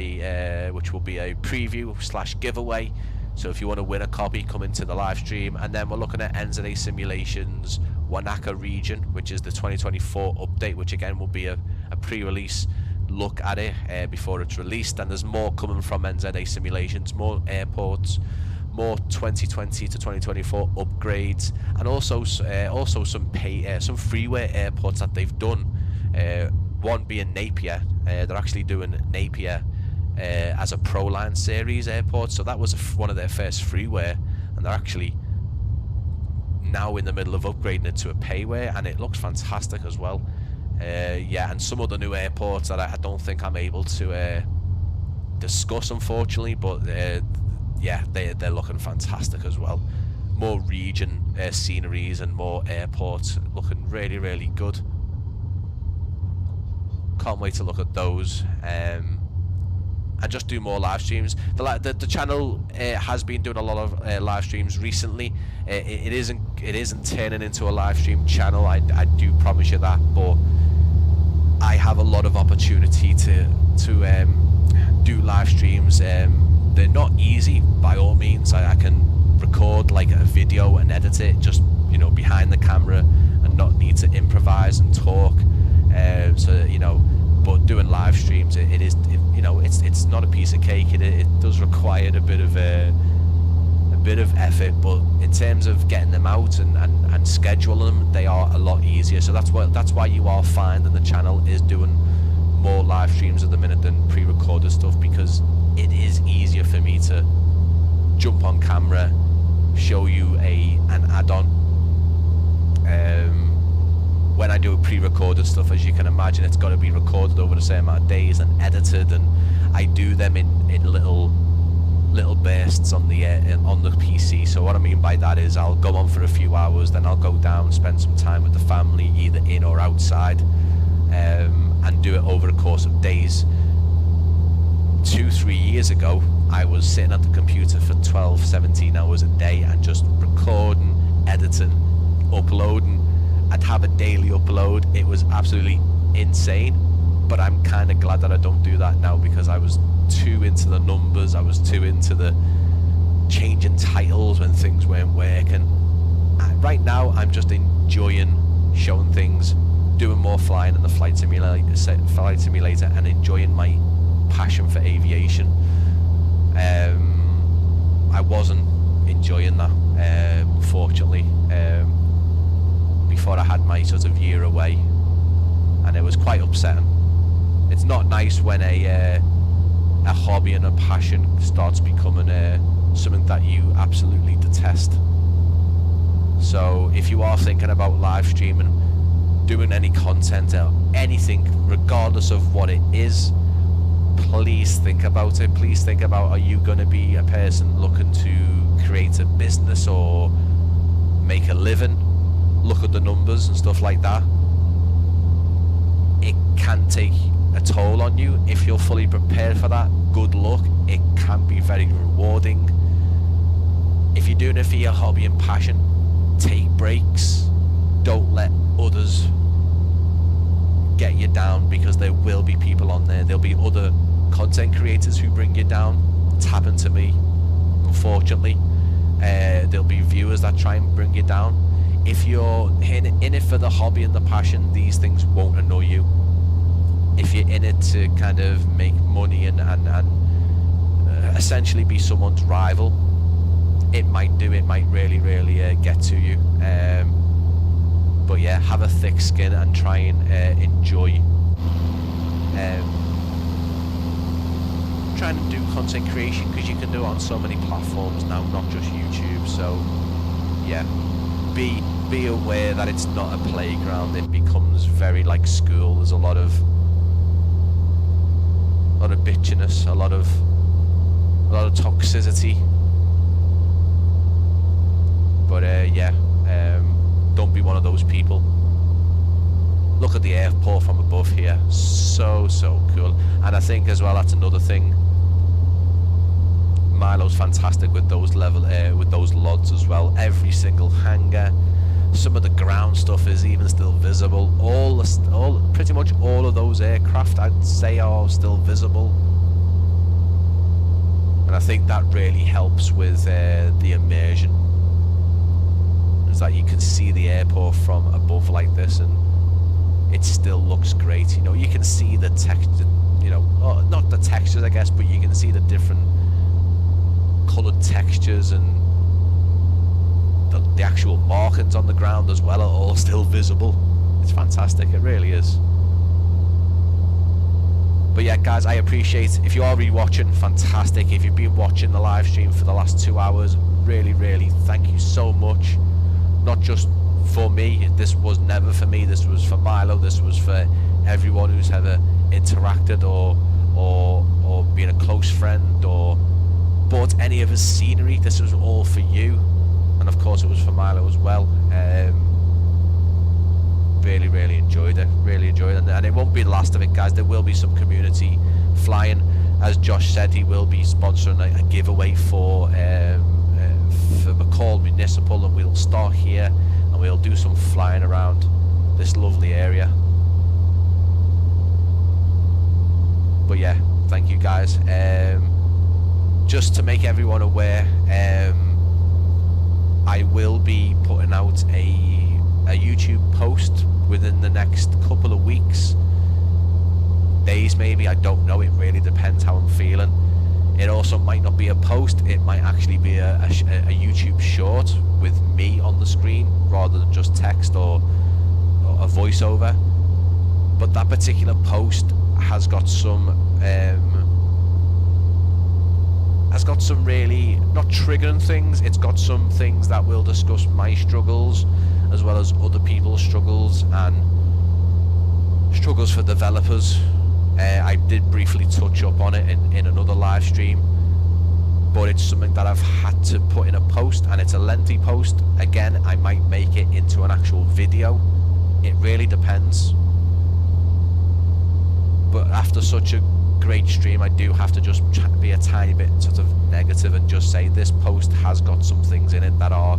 which will be a preview / giveaway. So if you want to win a copy, come into the live stream. And then we're looking at NZA Simulations Wanaka region, which is the 2024 update, which again will be a pre-release look at it before it's released. And there's more coming from NZA Simulations, more airports, more 2020 to 2024 upgrades, and also some freeware airports that they've done. One being Napier. They're actually doing Napier as a Proline series airport, so that was one of their first freeware, and they're actually now in the middle of upgrading it to a payware, and it looks fantastic as well. Yeah, and some other new airports that I don't think I'm able to discuss, unfortunately, but yeah, they're looking fantastic as well. More region sceneries and more airports looking really good. Can't wait to look at those and just do more live streams. The channel has been doing a lot of live streams recently. It isn't turning into a live stream channel, I do promise you that, but I have a lot of opportunity to do live streams. They're not easy by all means. I can record like a video and edit it just, you know, behind the camera and not need to improvise and talk. So, you know, but doing live streams, you know, it's not a piece of cake. It does require a bit of effort, but in terms of getting them out and scheduling them, they are a lot easier. So that's why you are finding the channel is doing more live streams at the minute than pre-recorded stuff, because it is easier for me to jump on camera, show you an add-on. When I do pre-recorded stuff, as you can imagine, it's got to be recorded over a certain amount of days and edited, and I do them in little bursts on the PC. So what I mean by that is I'll go on for a few hours, then I'll go down, spend some time with the family, either in or outside, and do it over a course of days. 2-3 years ago, I was sitting at the computer for 12-17 hours a day and just recording, editing, uploading. I'd have a daily upload. It was absolutely insane, but I'm kind of glad that I don't do that now, because I was too into the numbers. I was too into the changing titles when things weren't working. Right now I'm just enjoying showing things, doing more flying in the flight simulator and enjoying my passion for aviation. I wasn't enjoying that, unfortunately, before I had my sort of year away, and it was quite upsetting. It's not nice when a hobby and a passion starts becoming something that you absolutely detest. So if you are thinking about live streaming, doing any content or anything, regardless of what it is, please think about it. Please think about, are you going to be a person looking to create a business or make a living? Look at the numbers and stuff like that. It can take a toll on you. If you're fully prepared for that, good luck. It can be very rewarding. If you're doing it for your hobby and passion, take breaks. Don't let others get you down, because there will be people on there. There'll be other content creators who bring you down. It's happened to me, unfortunately. There'll be viewers that try and bring you down. If you're in it for the hobby and the passion, these things won't annoy you. If you're in it to kind of make money and essentially be someone's rival, it might really get to you. But yeah, have a thick skin and try and enjoy trying to do content creation, because you can do it on so many platforms now, not just YouTube. So yeah, be aware that it's not a playground. It becomes very like school. There's a lot of bitchiness, a lot of toxicity. But yeah, don't be one of those people. Look at the airport from above here, so cool. And I think as well, that's another thing, Milo's fantastic with those LODs as well. Every single hangar, some of the ground stuff is even still visible. Pretty much all of those aircraft, I'd say, are still visible. And I think that really helps with the immersion. Is that you can see the airport from above like this, and it still looks great. You know, you can see the texture, you know, not the textures I guess, but you can see the different coloured textures, and the actual markings on the ground as well are all still visible. It's fantastic, it really is. But yeah guys, I appreciate, if you are rewatching, fantastic. If you've been watching the live stream for the last 2 hours, really thank you so much. Not just for me, this was never for me, this was for Milo, this was for everyone who's ever interacted or been a close friend or bought any of his scenery. This was all for you, and of course it was for Milo as well. Really enjoyed it, and it won't be the last of it guys. There will be some community flying. As Josh said, he will be sponsoring a giveaway for McCall Municipal, and we'll start here and we'll do some flying around this lovely area. But yeah, thank you guys. Just to make everyone aware, I will be putting out a YouTube post within the next couple of weeks, days maybe, I don't know, it really depends how I'm feeling. It also might not be a post, it might actually be a YouTube short with me on the screen rather than just text or a voiceover. But that particular post has got some really, not triggering things, it's got some things that will discuss my struggles as well as other people's struggles and struggles for developers. I did briefly touch up on it in another live stream, but it's something that I've had to put in a post, and it's a lengthy post. Again, I might make it into an actual video, it really depends. But after such a great stream, I do have to just be a tiny bit sort of negative and just say this post has got some things in it that are,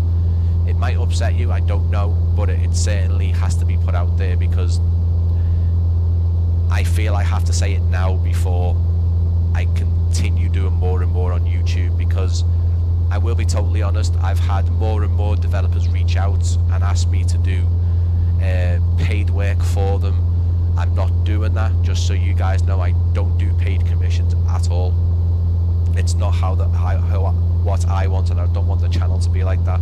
it might upset you, I don't know, but it certainly has to be put out there, because I feel I have to say it now before I continue doing more and more on YouTube. Because I will be totally honest, I've had more and more developers reach out and ask me to do paid work for them. I'm not doing that, just so you guys know. I don't do paid commissions at all. It's not what I want, and I don't want the channel to be like that.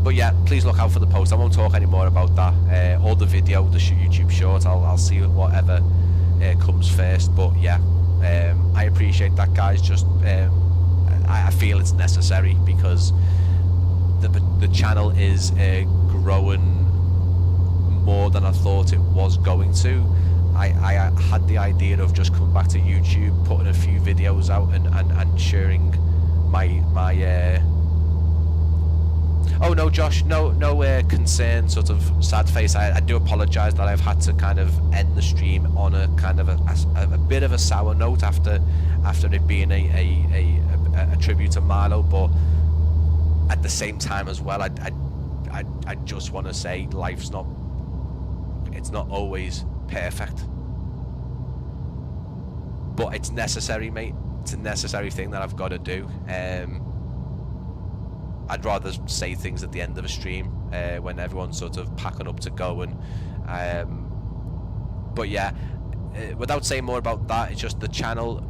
But yeah, please look out for the post. I won't talk any more about that, or the video, the YouTube short. I'll see whatever comes first. But yeah, I appreciate that guys. Just I feel it's necessary, because the channel is growing more than I thought it was going to. I had the idea of just coming back to YouTube, putting a few videos out and sharing my oh no Josh, no concern, sort of sad face. I do apologise that I've had to kind of end the stream on a kind of a bit of a sour note after it being a tribute to Milo. But at the same time as well, I just want to say life's not, it's not always perfect, but it's necessary, mate. It's a necessary thing that I've got to do. I'd rather say things at the end of a stream when everyone's sort of packing up to go, and But yeah, without saying more about that, it's just the channel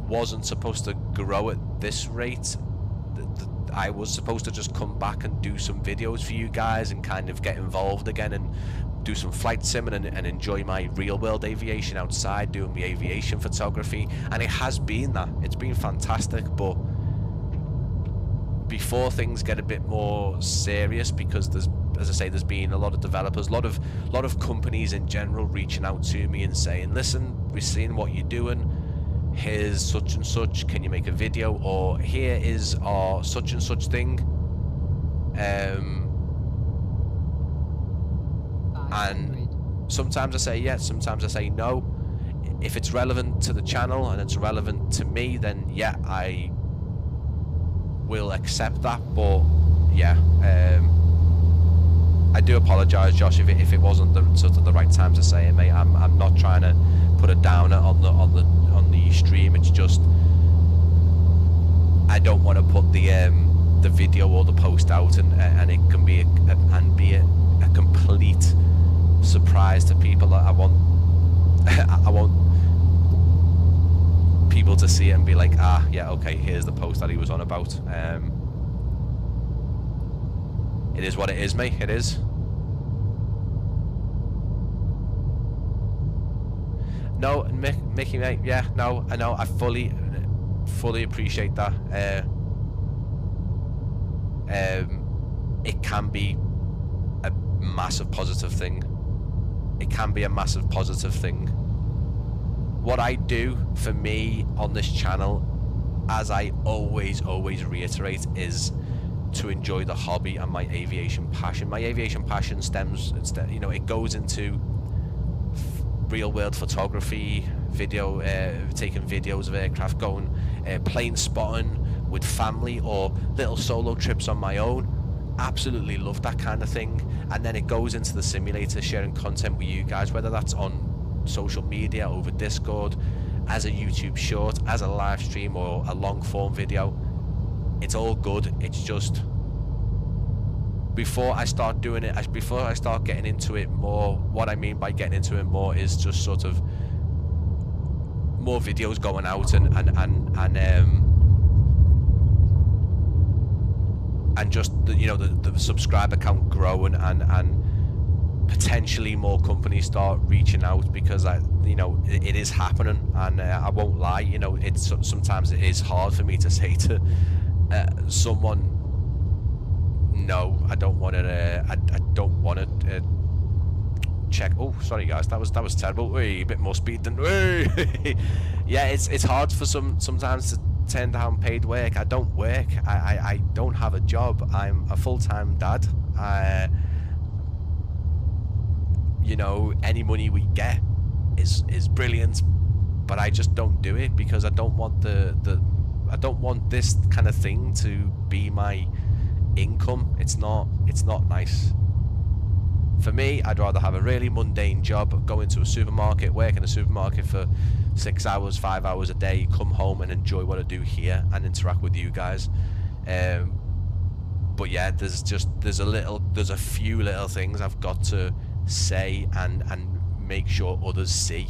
wasn't supposed to grow at this rate. I was supposed to just come back and do some videos for you guys and kind of get involved again and do some flight simming and enjoy my real world aviation outside, doing the aviation photography. And it has been that. It's been fantastic, but before things get a bit more serious, because there's, as I say, there's been a lot of developers, a lot of companies in general reaching out to me and saying, listen, we're seeing what you're doing, here's such and such, can you make a video, or here is our such and such thing, and sometimes I say yes, sometimes I say no. If it's relevant to the channel and it's relevant to me, then yeah, I will accept that. But yeah, I do apologise, Josh, if it wasn't the sort of the right time to say it, mate. I'm not trying to put a downer on the stream. It's just I don't want to put the video or the post out and it can be a complete surprise to people. I want I want people to see it and be like, ah, yeah, okay, here's the post that he was on about. It is what it is, mate. It is. No, Mickey, mate. Yeah, no, I know. I fully appreciate that. It can be a massive positive thing. It can be a massive positive thing. What I do for me on this channel, as I always reiterate, is to enjoy the hobby and my aviation passion. My aviation passion stems, you know, it goes into real world photography, video, taking videos of aircraft, going plane spotting with family or little solo trips on my own. Absolutely love that kind of thing. And then it goes into the simulator, sharing content with you guys, whether that's on social media, over Discord, as a YouTube short, as a live stream, or a long form video. It's all good. It's just before I start doing it, before I start getting into it more, what I mean by getting into it more is just sort of more videos going out and just the, you know, the subscriber count growing and potentially more companies start reaching out, because it is happening. And I won't lie, you know, it's sometimes it is hard for me to say to someone, no, I don't want to. I don't want to check. Oh, sorry guys, that was terrible. A bit more speed than. Yeah, it's hard for sometimes to turn down paid work. I don't work. I don't have a job. I'm a full-time dad. You know, any money we get is brilliant, but I just don't do it because I don't want I don't want this kind of thing to be my income. It's not nice. For me, I'd rather have a really mundane job, go into a supermarket, work in a supermarket for 6 hours, 5 hours a day, come home and enjoy what I do here and interact with you guys. But yeah, there's a few little things I've got to say and make sure others see.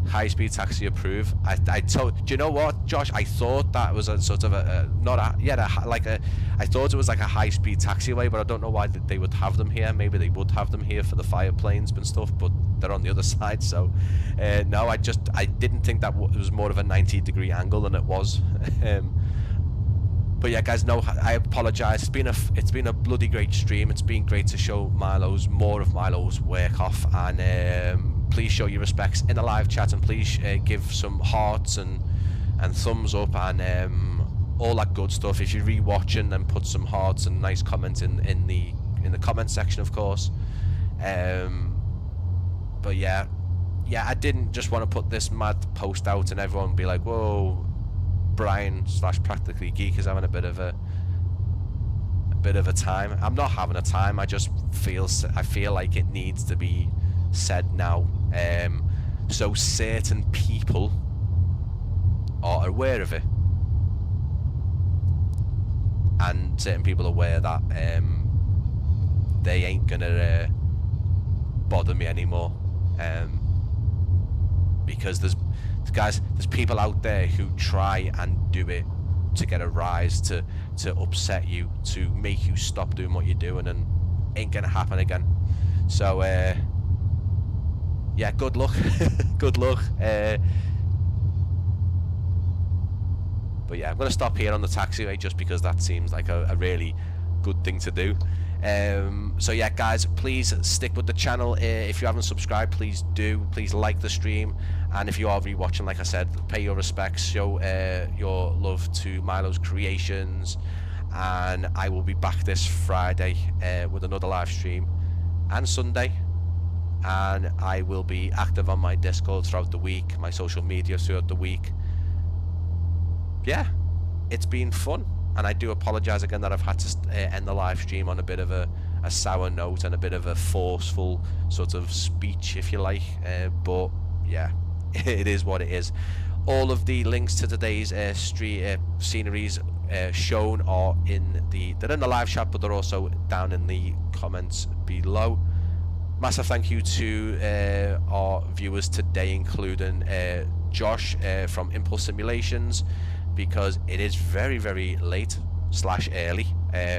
High speed taxi approve. I told, do you know what, Josh? I thought that was a sort of I thought it was like a high speed taxiway, but I don't know why they would have them here. Maybe they would have them here for the fire planes and stuff, but they're on the other side. So no, I didn't think that it was more of a 90-degree angle than it was. But yeah, guys, no, I apologise. It's been a bloody great stream. It's been great to show more of Milo's work off, and please show your respects in the live chat, and please give some hearts and thumbs up and all that good stuff. If you're re-watching, then put some hearts and nice comments in the comment section, of course. But yeah, I didn't just want to put this mad post out and everyone be like, whoa, Brian / Practically Geek is having a bit of a time. I'm not having a time. I feel like it needs to be said now, so certain people are aware of it, and certain people are aware that they ain't gonna bother me anymore. Because there's people out there who try and do it to get a rise, to upset you, to make you stop doing what you're doing, and ain't gonna happen again. So yeah, good luck. Good luck. But yeah, I'm gonna stop here on the taxiway just because that seems like a really good thing to do. So yeah, guys, please stick with the channel. If you haven't subscribed, please do. Please like the stream, and if you are rewatching, like I said, pay your respects, show your love to Milo's creations. And I will be back this Friday with another live stream, and Sunday. And I will be active on my Discord throughout the week, my social media throughout the week. Yeah, it's been fun. And I do apologise again that I've had to end the live stream on a bit of a sour note and a bit of a forceful sort of speech, if you like. But yeah, it is what it is. All of the links to today's sceneries shown are they're in the live chat, but they're also down in the comments below. Massive thank you to our viewers today, including Josh from Impulse Simulations, because it is very, very late / early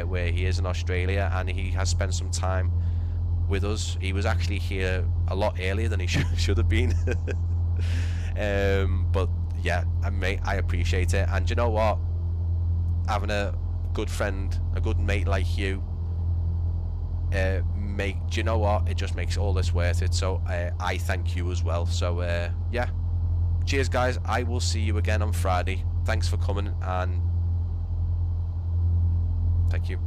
where he is in Australia, and he has spent some time with us. He was actually here a lot earlier than he should have been. But yeah, I appreciate it. And you know what, having a good friend, a good mate like you, do you know what, it just makes all this worth it. So I thank you as well. So yeah, cheers guys, I will see you again on Friday. Thanks for coming, and thank you.